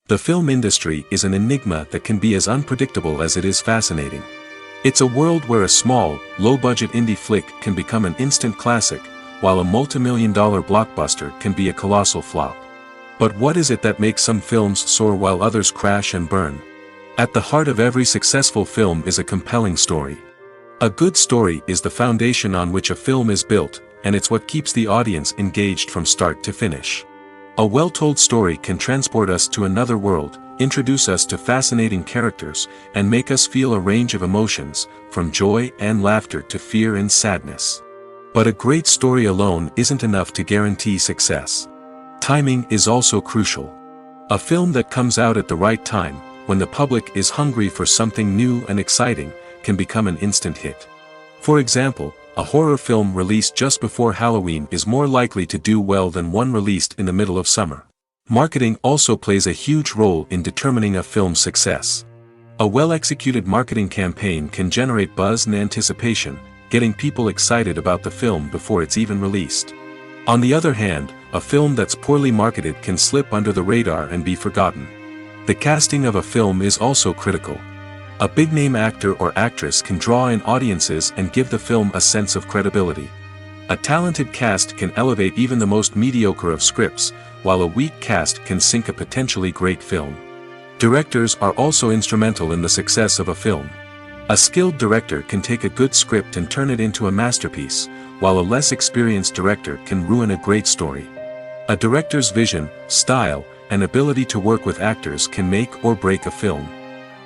The film industry is an enigma that can be as unpredictable as it is fascinating. It's a world where a small, low-budget indie flick can become an instant classic, while a multi-million-dollar blockbuster can be a colossal flop. But what is it that makes some films soar while others crash and burn? At the heart of every successful film is a compelling story. A good story is the foundation on which a film is built, and it's what keeps the audience engaged from start to finish. A well-told story can transport us to another world, introduce us to fascinating characters, and make us feel a range of emotions, from joy and laughter to fear and sadness. But a great story alone isn't enough to guarantee success. Timing is also crucial. A film that comes out at the right time, when the public is hungry for something new and exciting, can become an instant hit. For example, a horror film released just before Halloween is more likely to do well than one released in the middle of summer. Marketing also plays a huge role in determining a film's success. A well-executed marketing campaign can generate buzz and anticipation, getting people excited about the film before it's even released. On the other hand, a film that's poorly marketed can slip under the radar and be forgotten. The casting of a film is also critical. A big-name actor or actress can draw in audiences and give the film a sense of credibility. A talented cast can elevate even the most mediocre of scripts, while a weak cast can sink a potentially great film. Directors are also instrumental in the success of a film. A skilled director can take a good script and turn it into a masterpiece, while a less experienced director can ruin a great story. A director's vision, style, and ability to work with actors can make or break a film.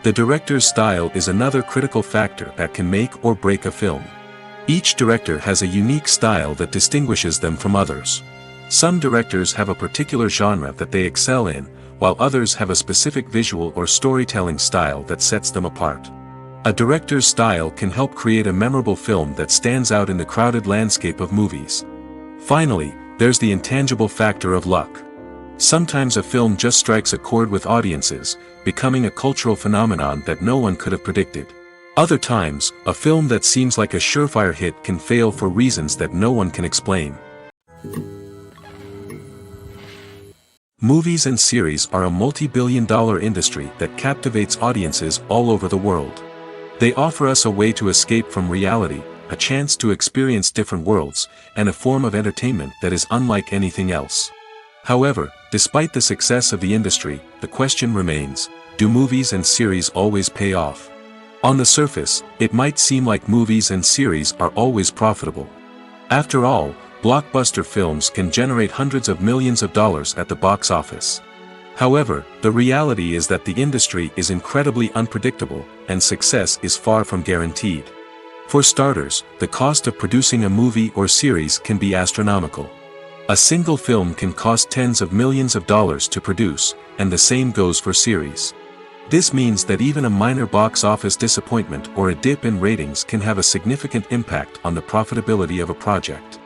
The director's style is another critical factor that can make or break a film. Each director has a unique style that distinguishes them from others. Some directors have a particular genre that they excel in, while others have a specific visual or storytelling style that sets them apart. A director's style can help create a memorable film that stands out in the crowded landscape of movies. Finally, there's the intangible factor of luck. Sometimes a film just strikes a chord with audiences, becoming a cultural phenomenon that no one could have predicted. Other times, a film that seems like a surefire hit can fail for reasons that no one can explain. Movies and series are a multi-billion-dollar industry that captivates audiences all over the world. They offer us a way to escape from reality, a chance to experience different worlds, and a form of entertainment that is unlike anything else. However, despite the success of the industry, the question remains, do movies and series always pay off? On the surface, it might seem like movies and series are always profitable. After all, blockbuster films can generate hundreds of millions of dollars at the box office. However, the reality is that the industry is incredibly unpredictable, and success is far from guaranteed. For starters, the cost of producing a movie or series can be astronomical. A single film can cost tens of millions of dollars to produce, and the same goes for series. This means that even a minor box office disappointment or a dip in ratings can have a significant impact on the profitability of a project.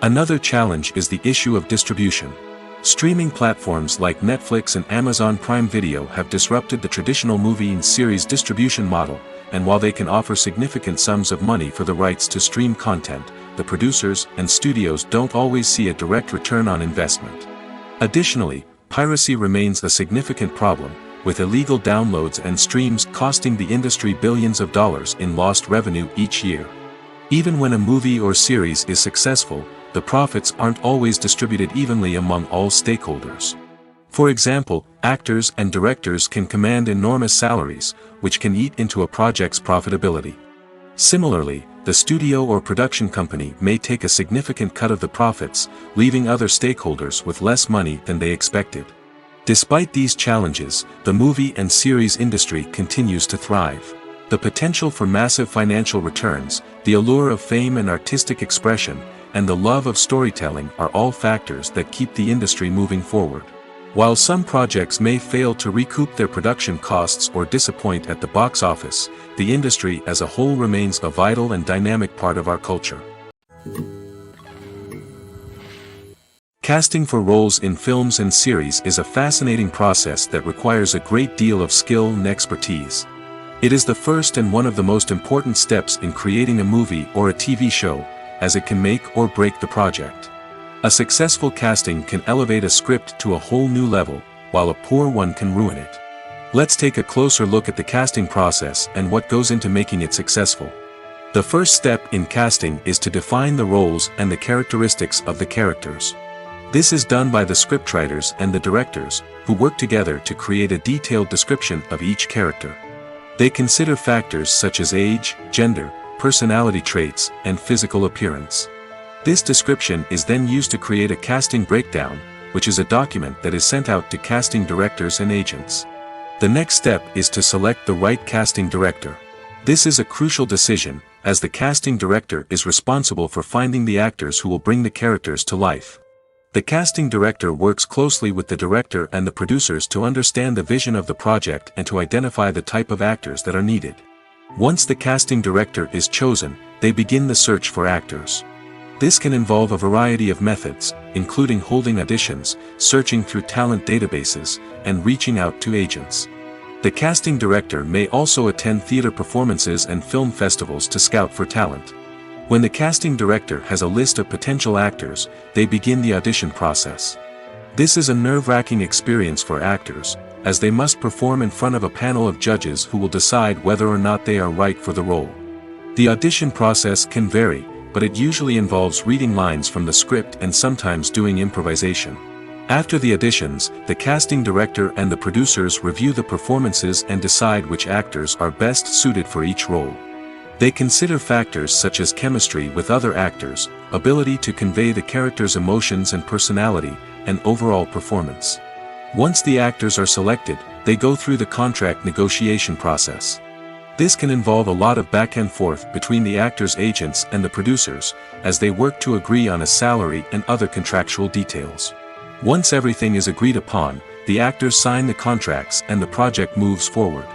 Another challenge is the issue of distribution. Streaming platforms like Netflix and Amazon Prime Video have disrupted the traditional movie and series distribution model, and while they can offer significant sums of money for the rights to stream content, the producers and studios don't always see a direct return on investment. Additionally, piracy remains a significant problem, with illegal downloads and streams costing the industry billions of dollars in lost revenue each year. Even when a movie or series is successful, the profits aren't always distributed evenly among all stakeholders. For example, actors and directors can command enormous salaries, which can eat into a project's profitability. Similarly, the studio or production company may take a significant cut of the profits, leaving other stakeholders with less money than they expected. Despite these challenges, the movie and series industry continues to thrive. The potential for massive financial returns, the allure of fame and artistic expression, and the love of storytelling are all factors that keep the industry moving forward. While some projects may fail to recoup their production costs or disappoint at the box office, the industry as a whole remains a vital and dynamic part of our culture. Casting for roles in films and series is a fascinating process that requires a great deal of skill and expertise. It is the first and one of the most important steps in creating a movie or a TV show, as it can make or break the project. A successful casting can elevate a script to a whole new level, while a poor one can ruin it. Let's take a closer look at the casting process and what goes into making it successful. The first step in casting is to define the roles and the characteristics of the characters. This is done by the scriptwriters and the directors, who work together to create a detailed description of each character. They consider factors such as age, gender, personality traits, and physical appearance. This description is then used to create a casting breakdown, which is a document that is sent out to casting directors and agents. The next step is to select the right casting director. This is a crucial decision, as the casting director is responsible for finding the actors who will bring the characters to life. The casting director works closely with the director and the producers to understand the vision of the project and to identify the type of actors that are needed. Once the casting director is chosen, they begin the search for actors. This can involve a variety of methods, including holding auditions, searching through talent databases, and reaching out to agents. The casting director may also attend theater performances and film festivals to scout for talent. When the casting director has a list of potential actors, they begin the audition process. This is a nerve-wracking experience for actors, as they must perform in front of a panel of judges who will decide whether or not they are right for the role. The audition process can vary, but it usually involves reading lines from the script and sometimes doing improvisation. After the auditions, the casting director and the producers review the performances and decide which actors are best suited for each role. They consider factors such as chemistry with other actors, ability to convey the character's emotions and personality, and overall performance. Once the actors are selected, they go through the contract negotiation process. This can involve a lot of back and forth between the actors' agents and the producers, as they work to agree on a salary and other contractual details. Once everything is agreed upon, the actors sign the contracts and the project moves forward.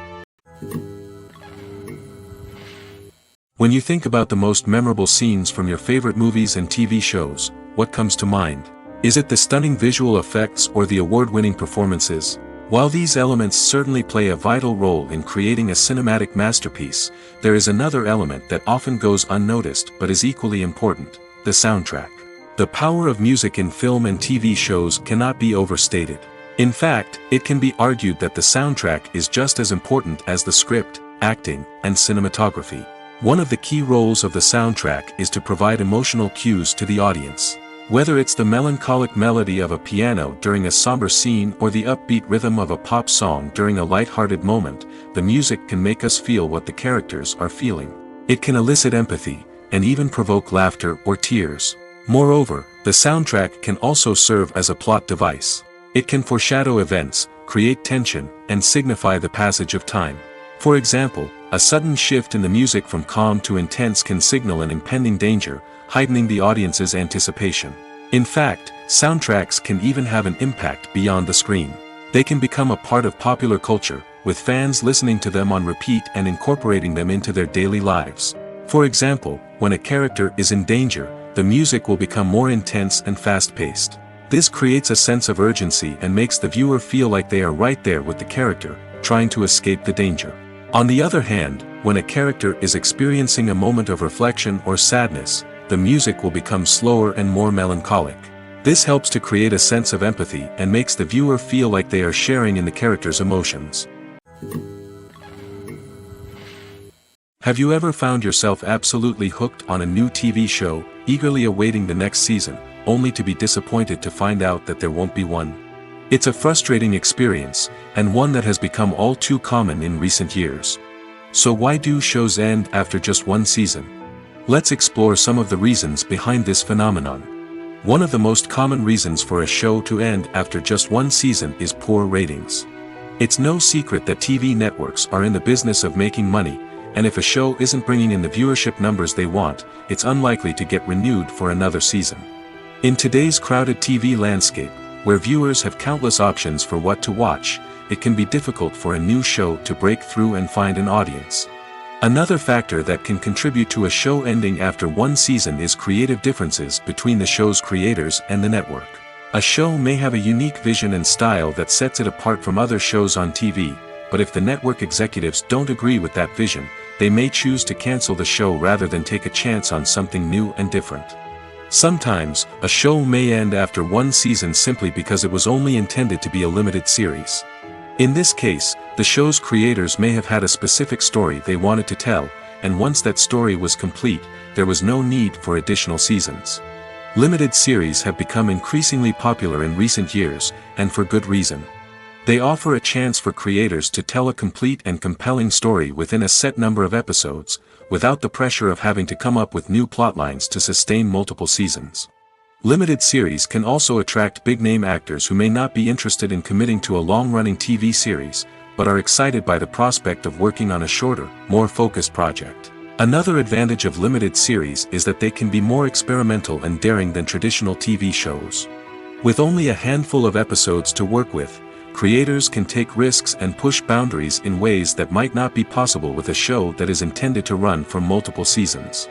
When you think about the most memorable scenes from your favorite movies and TV shows, what comes to mind? Is it the stunning visual effects or the award-winning performances? While these elements certainly play a vital role in creating a cinematic masterpiece, there is another element that often goes unnoticed but is equally important: the soundtrack. The power of music in film and TV shows cannot be overstated. In fact, it can be argued that the soundtrack is just as important as the script, acting, and cinematography. One of the key roles of the soundtrack is to provide emotional cues to the audience. Whether it's the melancholic melody of a piano during a somber scene or the upbeat rhythm of a pop song during a light-hearted moment, the music can make us feel what the characters are feeling. It can elicit empathy, and even provoke laughter or tears. Moreover, the soundtrack can also serve as a plot device. It can foreshadow events, create tension, and signify the passage of time. For example, a sudden shift in the music from calm to intense can signal an impending danger, heightening the audience's anticipation. In fact, soundtracks can even have an impact beyond the screen. They can become a part of popular culture, with fans listening to them on repeat and incorporating them into their daily lives. For example, when a character is in danger, the music will become more intense and fast-paced. This creates a sense of urgency and makes the viewer feel like they are right there with the character, trying to escape the danger. On the other hand, when a character is experiencing a moment of reflection or sadness, the music will become slower and more melancholic. This helps to create a sense of empathy and makes the viewer feel like they are sharing in the character's emotions. Have you ever found yourself absolutely hooked on a new TV show, eagerly awaiting the next season, only to be disappointed to find out that there won't be one? It's a frustrating experience, and one that has become all too common in recent years. So why do shows end after just one season? Let's explore some of the reasons behind this phenomenon. One of the most common reasons for a show to end after just one season is poor ratings. It's no secret that TV networks are in the business of making money, and if a show isn't bringing in the viewership numbers they want, it's unlikely to get renewed for another season. In today's crowded TV landscape, where viewers have countless options for what to watch, it can be difficult for a new show to break through and find an audience. Another factor that can contribute to a show ending after one season is creative differences between the show's creators and the network. A show may have a unique vision and style that sets it apart from other shows on TV, but if the network executives don't agree with that vision, they may choose to cancel the show rather than take a chance on something new and different. Sometimes, a show may end after one season simply because it was only intended to be a limited series. In this case, the show's creators may have had a specific story they wanted to tell, and once that story was complete, there was no need for additional seasons. Limited series have become increasingly popular in recent years, and for good reason. They offer a chance for creators to tell a complete and compelling story within a set number of episodes, without the pressure of having to come up with new plotlines to sustain multiple seasons. Limited series can also attract big-name actors who may not be interested in committing to a long-running TV series, but are excited by the prospect of working on a shorter, more focused project. Another advantage of limited series is that they can be more experimental and daring than traditional TV shows. With only a handful of episodes to work with, creators can take risks and push boundaries in ways that might not be possible with a show that is intended to run for multiple seasons.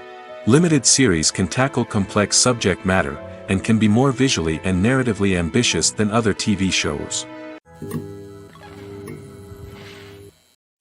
Limited series can tackle complex subject matter, and can be more visually and narratively ambitious than other TV shows.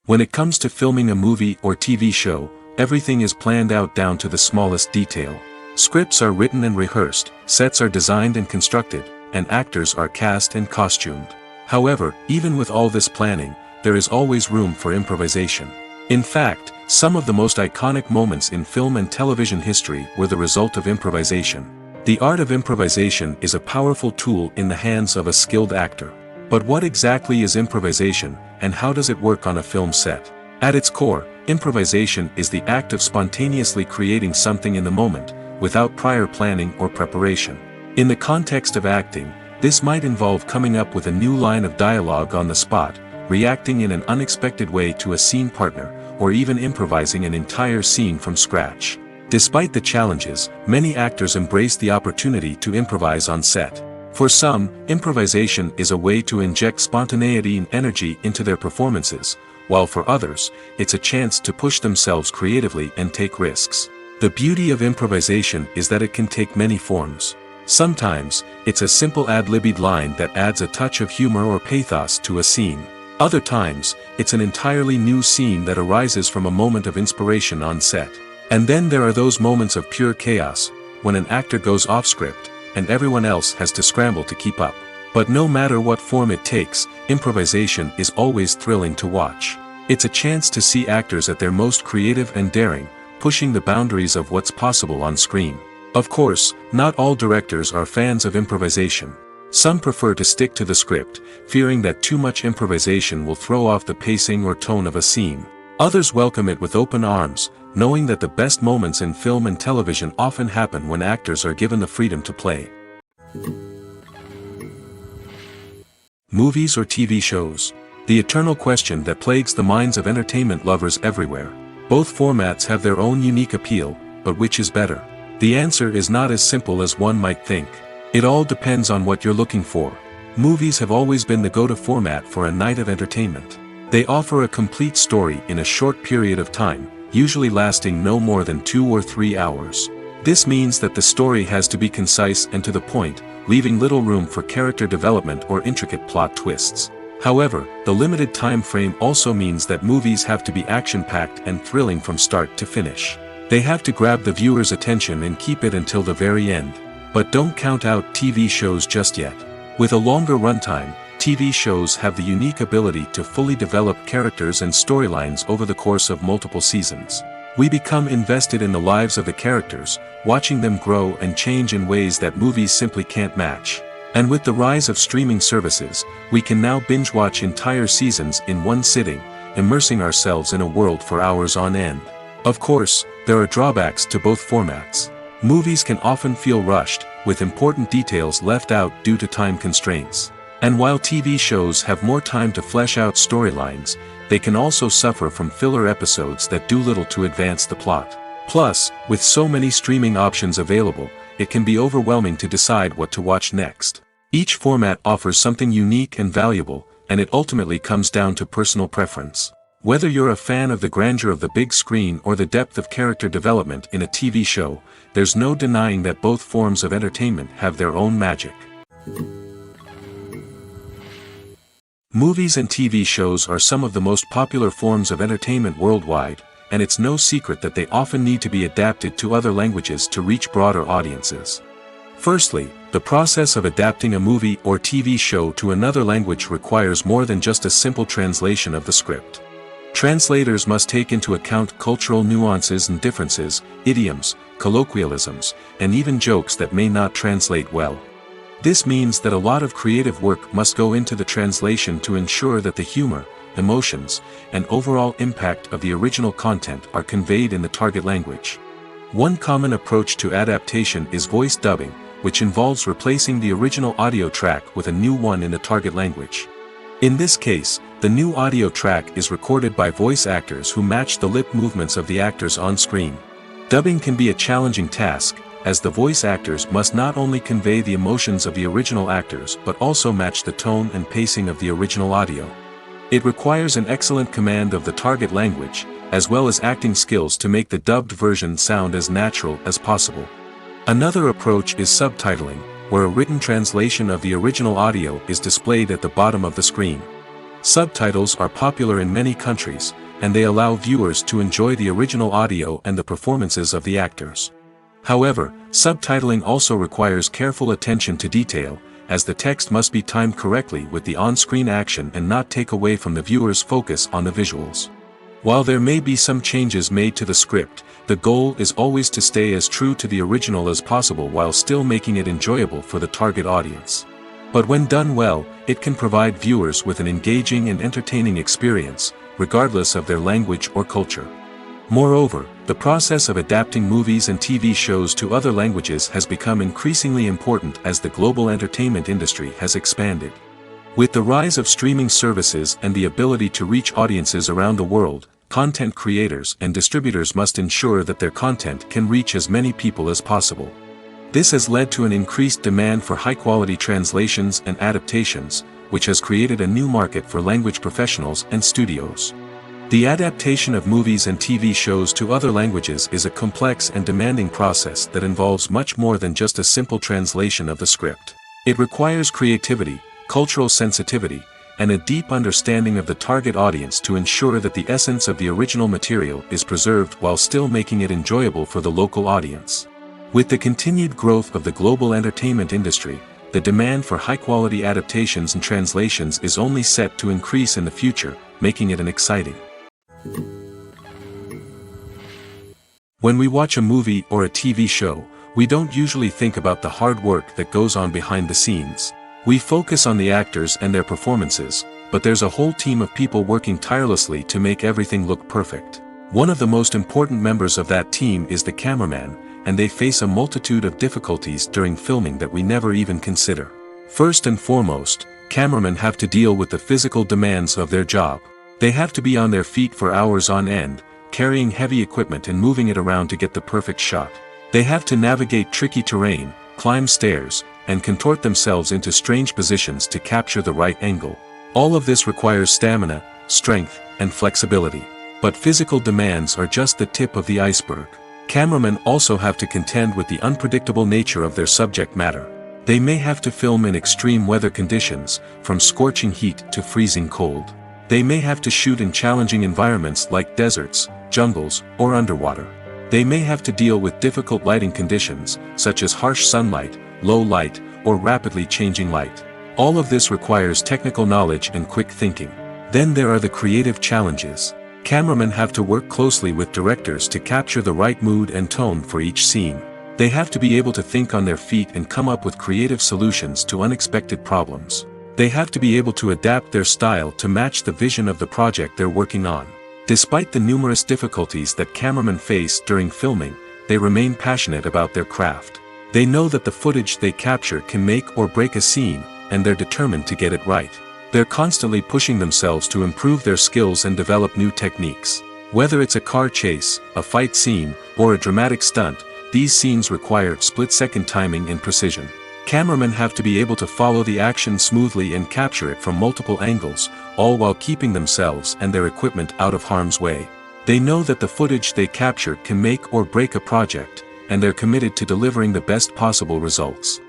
When it comes to filming a movie or TV show, everything is planned out down to the smallest detail. Scripts are written and rehearsed, sets are designed and constructed, and actors are cast and costumed. However, even with all this planning, there is always room for improvisation. In fact, some of the most iconic moments in film and television history were the result of improvisation. The art of improvisation is a powerful tool in the hands of a skilled actor. But what exactly is improvisation, and how does it work on a film set? At its core, improvisation is the act of spontaneously creating something in the moment, without prior planning or preparation. In the context of acting, this might involve coming up with a new line of dialogue on the spot, reacting in an unexpected way to a scene partner, or even improvising an entire scene from scratch. Despite the challenges, many actors embrace the opportunity to improvise on set. For some, improvisation is a way to inject spontaneity and energy into their performances, while for others, it's a chance to push themselves creatively and take risks. The beauty of improvisation is that it can take many forms. Sometimes, it's a simple ad-libbed line that adds a touch of humor or pathos to a scene. Other times, it's an entirely new scene that arises from a moment of inspiration on set. And then there are those moments of pure chaos, when an actor goes off script, and everyone else has to scramble to keep up. But no matter what form it takes, improvisation is always thrilling to watch. It's a chance to see actors at their most creative and daring, pushing the boundaries of what's possible on screen. Of course, not all directors are fans of improvisation. Some prefer to stick to the script, fearing that too much improvisation will throw off the pacing or tone of a scene. Others welcome it with open arms, knowing that the best moments in film and television often happen when actors are given the freedom to play. Movies or TV shows? The eternal question that plagues the minds of entertainment lovers everywhere. Both formats have their own unique appeal, but which is better? The answer is not as simple as one might think. It all depends on what you're looking for. Movies have always been the go-to format for a night of entertainment. They offer a complete story in a short period of time, usually lasting no more than 2 or 3 hours. This means that the story has to be concise and to the point, leaving little room for character development or intricate plot twists. However, the limited time frame also means that movies have to be action-packed and thrilling from start to finish. They have to grab the viewer's attention and keep it until the very end. But don't count out TV shows just yet. With a longer runtime, TV shows have the unique ability to fully develop characters and storylines over the course of multiple seasons. We become invested in the lives of the characters, watching them grow and change in ways that movies simply can't match. And with the rise of streaming services, we can now binge-watch entire seasons in one sitting, immersing ourselves in a world for hours on end. Of course, there are drawbacks to both formats. Movies can often feel rushed, with important details left out due to time constraints. And while TV shows have more time to flesh out storylines, they can also suffer from filler episodes that do little to advance the plot. Plus, with so many streaming options available, it can be overwhelming to decide what to watch next. Each format offers something unique and valuable, and it ultimately comes down to personal preference. Whether you're a fan of the grandeur of the big screen or the depth of character development in a TV show, there's no denying that both forms of entertainment have their own magic. Movies and TV shows are some of the most popular forms of entertainment worldwide, and it's no secret that they often need to be adapted to other languages to reach broader audiences. Firstly, the process of adapting a movie or TV show to another language requires more than just a simple translation of the script. Translators must take into account cultural nuances and differences, idioms, colloquialisms, and even jokes that may not translate well. This means that a lot of creative work must go into the translation to ensure that the humor, emotions, and overall impact of the original content are conveyed in the target language. One common approach to adaptation is voice dubbing, which involves replacing the original audio track with a new one in the target language. In this case, the new audio track is recorded by voice actors who match the lip movements of the actors on screen. Dubbing can be a challenging task, as the voice actors must not only convey the emotions of the original actors but also match the tone and pacing of the original audio. It requires an excellent command of the target language, as well as acting skills to make the dubbed version sound as natural as possible. Another approach is subtitling, where a written translation of the original audio is displayed at the bottom of the screen. Subtitles are popular in many countries, and they allow viewers to enjoy the original audio and the performances of the actors. However, subtitling also requires careful attention to detail, as the text must be timed correctly with the on-screen action and not take away from the viewer's focus on the visuals. While there may be some changes made to the script, the goal is always to stay as true to the original as possible while still making it enjoyable for the target audience. But when done well, it can provide viewers with an engaging and entertaining experience, regardless of their language or culture. Moreover, the process of adapting movies and TV shows to other languages has become increasingly important as the global entertainment industry has expanded. With the rise of streaming services and the ability to reach audiences around the world, content creators and distributors must ensure that their content can reach as many people as possible. This has led to an increased demand for high-quality translations and adaptations, which has created a new market for language professionals and studios. The adaptation of movies and TV shows to other languages is a complex and demanding process that involves much more than just a simple translation of the script. It requires creativity, cultural sensitivity, and a deep understanding of the target audience to ensure that the essence of the original material is preserved while still making it enjoyable for the local audience. With the continued growth of the global entertainment industry, the demand for high-quality adaptations and translations is only set to increase in the future, making it an exciting. When we watch a movie or a TV show, we don't usually think about the hard work that goes on behind the scenes. We focus on the actors and their performances, but there's a whole team of people working tirelessly to make everything look perfect. One of the most important members of that team is the cameraman, and they face a multitude of difficulties during filming that we never even consider. First and foremost, cameramen have to deal with the physical demands of their job. They have to be on their feet for hours on end, carrying heavy equipment and moving it around to get the perfect shot. They have to navigate tricky terrain, climb stairs, and contort themselves into strange positions to capture the right angle. All of this requires stamina, strength, and flexibility. But physical demands are just the tip of the iceberg. Cameramen also have to contend with the unpredictable nature of their subject matter. They may have to film in extreme weather conditions, from scorching heat to freezing cold. They may have to shoot in challenging environments like deserts, jungles, or underwater. They may have to deal with difficult lighting conditions, such as harsh sunlight, low light, or rapidly changing light. All of this requires technical knowledge and quick thinking. Then there are the creative challenges. Cameramen have to work closely with directors to capture the right mood and tone for each scene. They have to be able to think on their feet and come up with creative solutions to unexpected problems. They have to be able to adapt their style to match the vision of the project they're working on. Despite the numerous difficulties that cameramen face during filming, they remain passionate about their craft. They know that the footage they capture can make or break a scene, and they're determined to get it right. They're constantly pushing themselves to improve their skills and develop new techniques. Whether it's a car chase, a fight scene, or a dramatic stunt, these scenes require split-second timing and precision. Cameramen have to be able to follow the action smoothly and capture it from multiple angles, all while keeping themselves and their equipment out of harm's way. They know that the footage they capture can make or break a project, and they're committed to delivering the best possible results.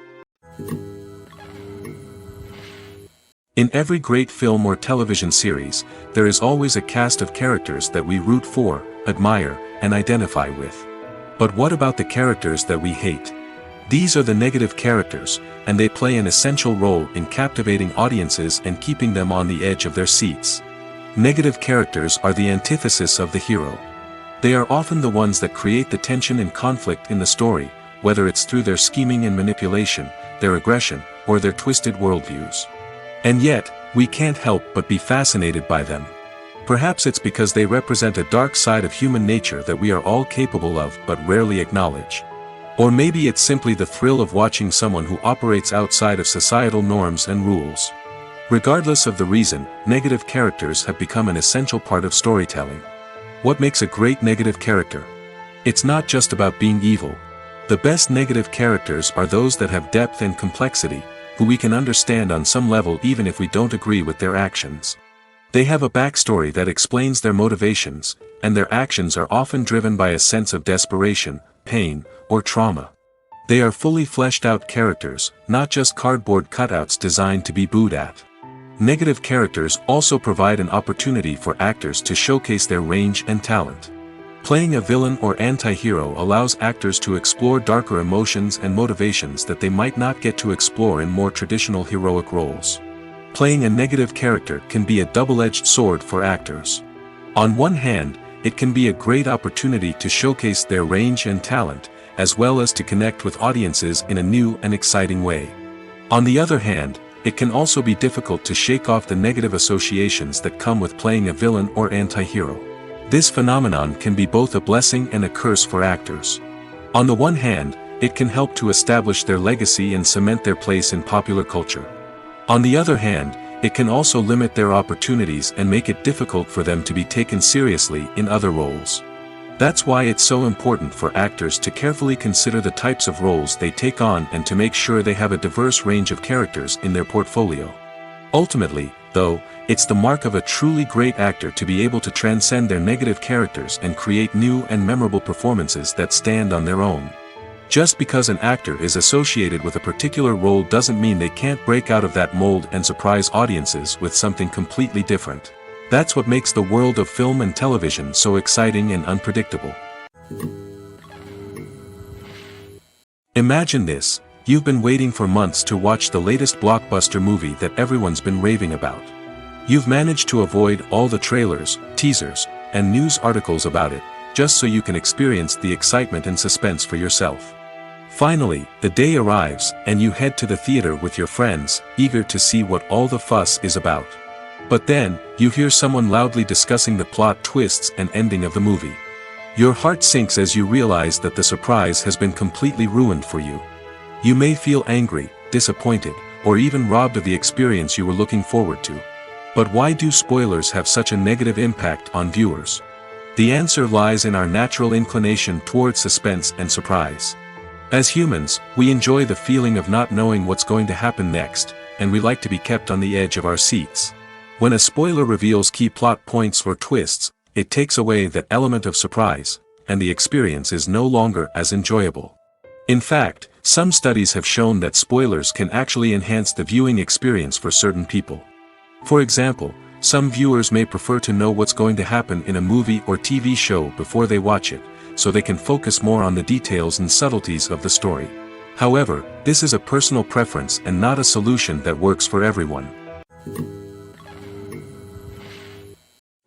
In every great film or television series, there is always a cast of characters that we root for, admire, and identify with. But what about the characters that we hate? These are the negative characters, and they play an essential role in captivating audiences and keeping them on the edge of their seats. Negative characters are the antithesis of the hero. They are often the ones that create the tension and conflict in the story, whether it's through their scheming and manipulation, their aggression, or their twisted worldviews. And yet, we can't help but be fascinated by them. Perhaps it's because they represent a dark side of human nature that we are all capable of but rarely acknowledge. Or maybe it's simply the thrill of watching someone who operates outside of societal norms and rules. Regardless of the reason, negative characters have become an essential part of storytelling. What makes a great negative character? It's not just about being evil. The best negative characters are those that have depth and complexity, who we can understand on some level even if we don't agree with their actions. They have a backstory that explains their motivations, and their actions are often driven by a sense of desperation, pain, or trauma. They are fully fleshed out characters, not just cardboard cutouts designed to be booed at. Negative characters also provide an opportunity for actors to showcase their range and talent. Playing a villain or anti-hero allows actors to explore darker emotions and motivations that they might not get to explore in more traditional heroic roles. Playing a negative character can be a double-edged sword for actors. On one hand, it can be a great opportunity to showcase their range and talent, as well as to connect with audiences in a new and exciting way. On the other hand, it can also be difficult to shake off the negative associations that come with playing a villain or anti-hero. This phenomenon can be both a blessing and a curse for actors. On the one hand, it can help to establish their legacy and cement their place in popular culture. On the other hand, it can also limit their opportunities and make it difficult for them to be taken seriously in other roles. That's why it's so important for actors to carefully consider the types of roles they take on and to make sure they have a diverse range of characters in their portfolio. Ultimately, though, it's the mark of a truly great actor to be able to transcend their negative characters and create new and memorable performances that stand on their own. Just because an actor is associated with a particular role doesn't mean they can't break out of that mold and surprise audiences with something completely different. That's what makes the world of film and television so exciting and unpredictable. Imagine this: you've been waiting for months to watch the latest blockbuster movie that everyone's been raving about. You've managed to avoid all the trailers, teasers, and news articles about it, just so you can experience the excitement and suspense for yourself. Finally, the day arrives, and you head to the theater with your friends, eager to see what all the fuss is about. But then, you hear someone loudly discussing the plot twists and ending of the movie. Your heart sinks as you realize that the surprise has been completely ruined for you. You may feel angry, disappointed, or even robbed of the experience you were looking forward to. But why do spoilers have such a negative impact on viewers? The answer lies in our natural inclination towards suspense and surprise. As humans, we enjoy the feeling of not knowing what's going to happen next, and we like to be kept on the edge of our seats. When a spoiler reveals key plot points or twists, it takes away that element of surprise, and the experience is no longer as enjoyable. In fact, some studies have shown that spoilers can actually enhance the viewing experience for certain people. For example, some viewers may prefer to know what's going to happen in a movie or TV show before they watch it, so they can focus more on the details and subtleties of the story. However, this is a personal preference and not a solution that works for everyone.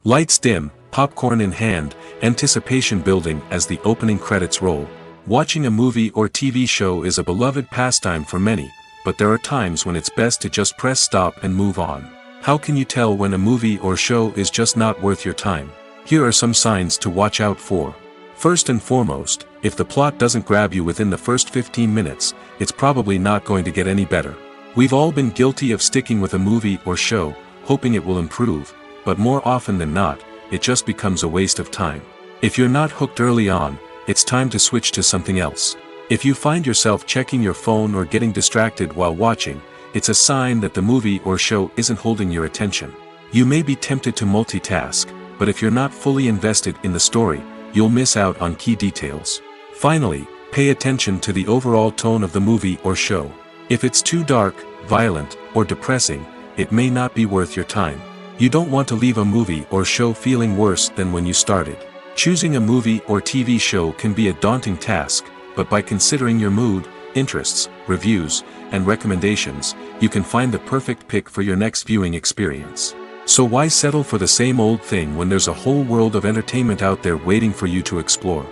Lights dim, popcorn in hand, anticipation building as the opening credits roll. Watching a movie or TV show is a beloved pastime for many, but there are times when it's best to just press stop and move on. How can you tell when a movie or show is just not worth your time? Here are some signs to watch out for. First and foremost, if the plot doesn't grab you within the first 15 minutes, it's probably not going to get any better. We've all been guilty of sticking with a movie or show, hoping it will improve, but more often than not, it just becomes a waste of time. If you're not hooked early on, it's time to switch to something else. If you find yourself checking your phone or getting distracted while watching, it's a sign that the movie or show isn't holding your attention. You may be tempted to multitask, but if you're not fully invested in the story, you'll miss out on key details. Finally, pay attention to the overall tone of the movie or show. If it's too dark, violent, or depressing, it may not be worth your time. You don't want to leave a movie or show feeling worse than when you started. Choosing a movie or TV show can be a daunting task, but by considering your mood, interests, reviews, and recommendations, you can find the perfect pick for your next viewing experience. So why settle for the same old thing when there's a whole world of entertainment out there waiting for you to explore?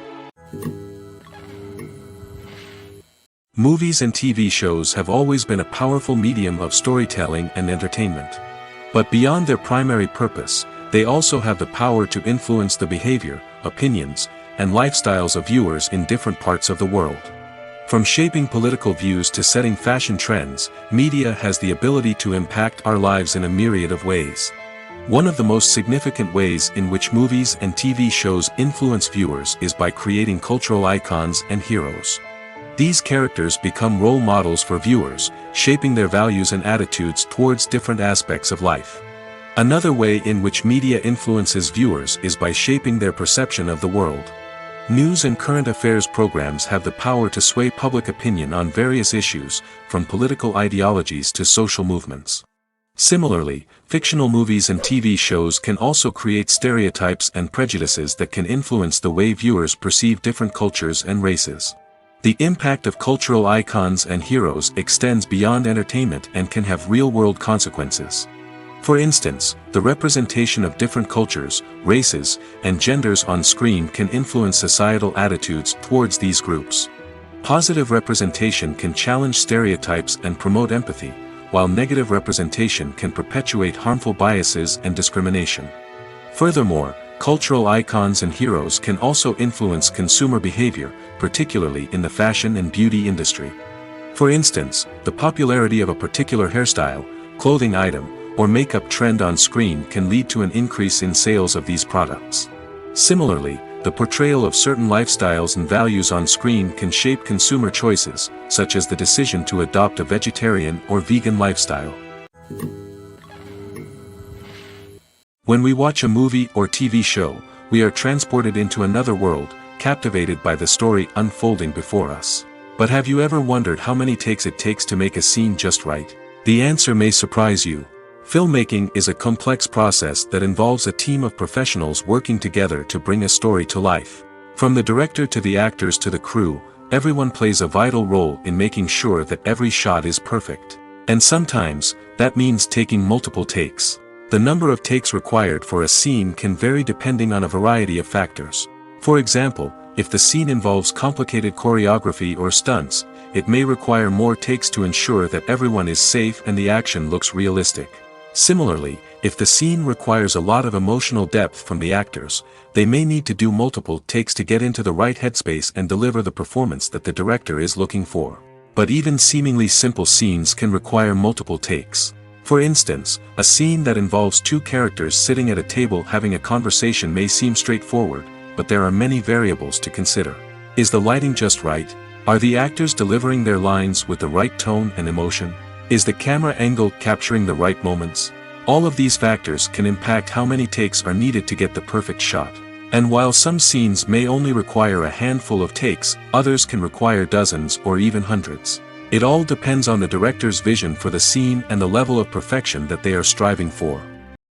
Movies and TV shows have always been a powerful medium of storytelling and entertainment. But beyond their primary purpose, they also have the power to influence the behavior, opinions, and lifestyles of viewers in different parts of the world. From shaping political views to setting fashion trends, media has the ability to impact our lives in a myriad of ways. One of the most significant ways in which movies and TV shows influence viewers is by creating cultural icons and heroes. These characters become role models for viewers, shaping their values and attitudes towards different aspects of life. Another way in which media influences viewers is by shaping their perception of the world. News and current affairs programs have the power to sway public opinion on various issues, from political ideologies to social movements. Similarly, fictional movies and TV shows can also create stereotypes and prejudices that can influence the way viewers perceive different cultures and races. The impact of cultural icons and heroes extends beyond entertainment and can have real-world consequences. For instance, the representation of different cultures, races, and genders on screen can influence societal attitudes towards these groups. Positive representation can challenge stereotypes and promote empathy, while negative representation can perpetuate harmful biases and discrimination. Furthermore, cultural icons and heroes can also influence consumer behavior, particularly in the fashion and beauty industry. For instance, the popularity of a particular hairstyle, clothing item, or makeup trend on screen can lead to an increase in sales of these products. Similarly, the portrayal of certain lifestyles and values on screen can shape consumer choices, such as the decision to adopt a vegetarian or vegan lifestyle. When we watch a movie or TV show, we are transported into another world, captivated by the story unfolding before us. But have you ever wondered how many takes it takes to make a scene just right? The answer may surprise you. Filmmaking is a complex process that involves a team of professionals working together to bring a story to life. From the director to the actors to the crew, everyone plays a vital role in making sure that every shot is perfect. And sometimes, that means taking multiple takes. The number of takes required for a scene can vary depending on a variety of factors. For example, if the scene involves complicated choreography or stunts, it may require more takes to ensure that everyone is safe and the action looks realistic. Similarly, if the scene requires a lot of emotional depth from the actors, they may need to do multiple takes to get into the right headspace and deliver the performance that the director is looking for. But even seemingly simple scenes can require multiple takes. For instance, a scene that involves two characters sitting at a table having a conversation may seem straightforward, but there are many variables to consider. Is the lighting just right? Are the actors delivering their lines with the right tone and emotion? Is the camera angle capturing the right moments? All of these factors can impact how many takes are needed to get the perfect shot. And while some scenes may only require a handful of takes, others can require dozens or even hundreds. It all depends on the director's vision for the scene and the level of perfection that they are striving for.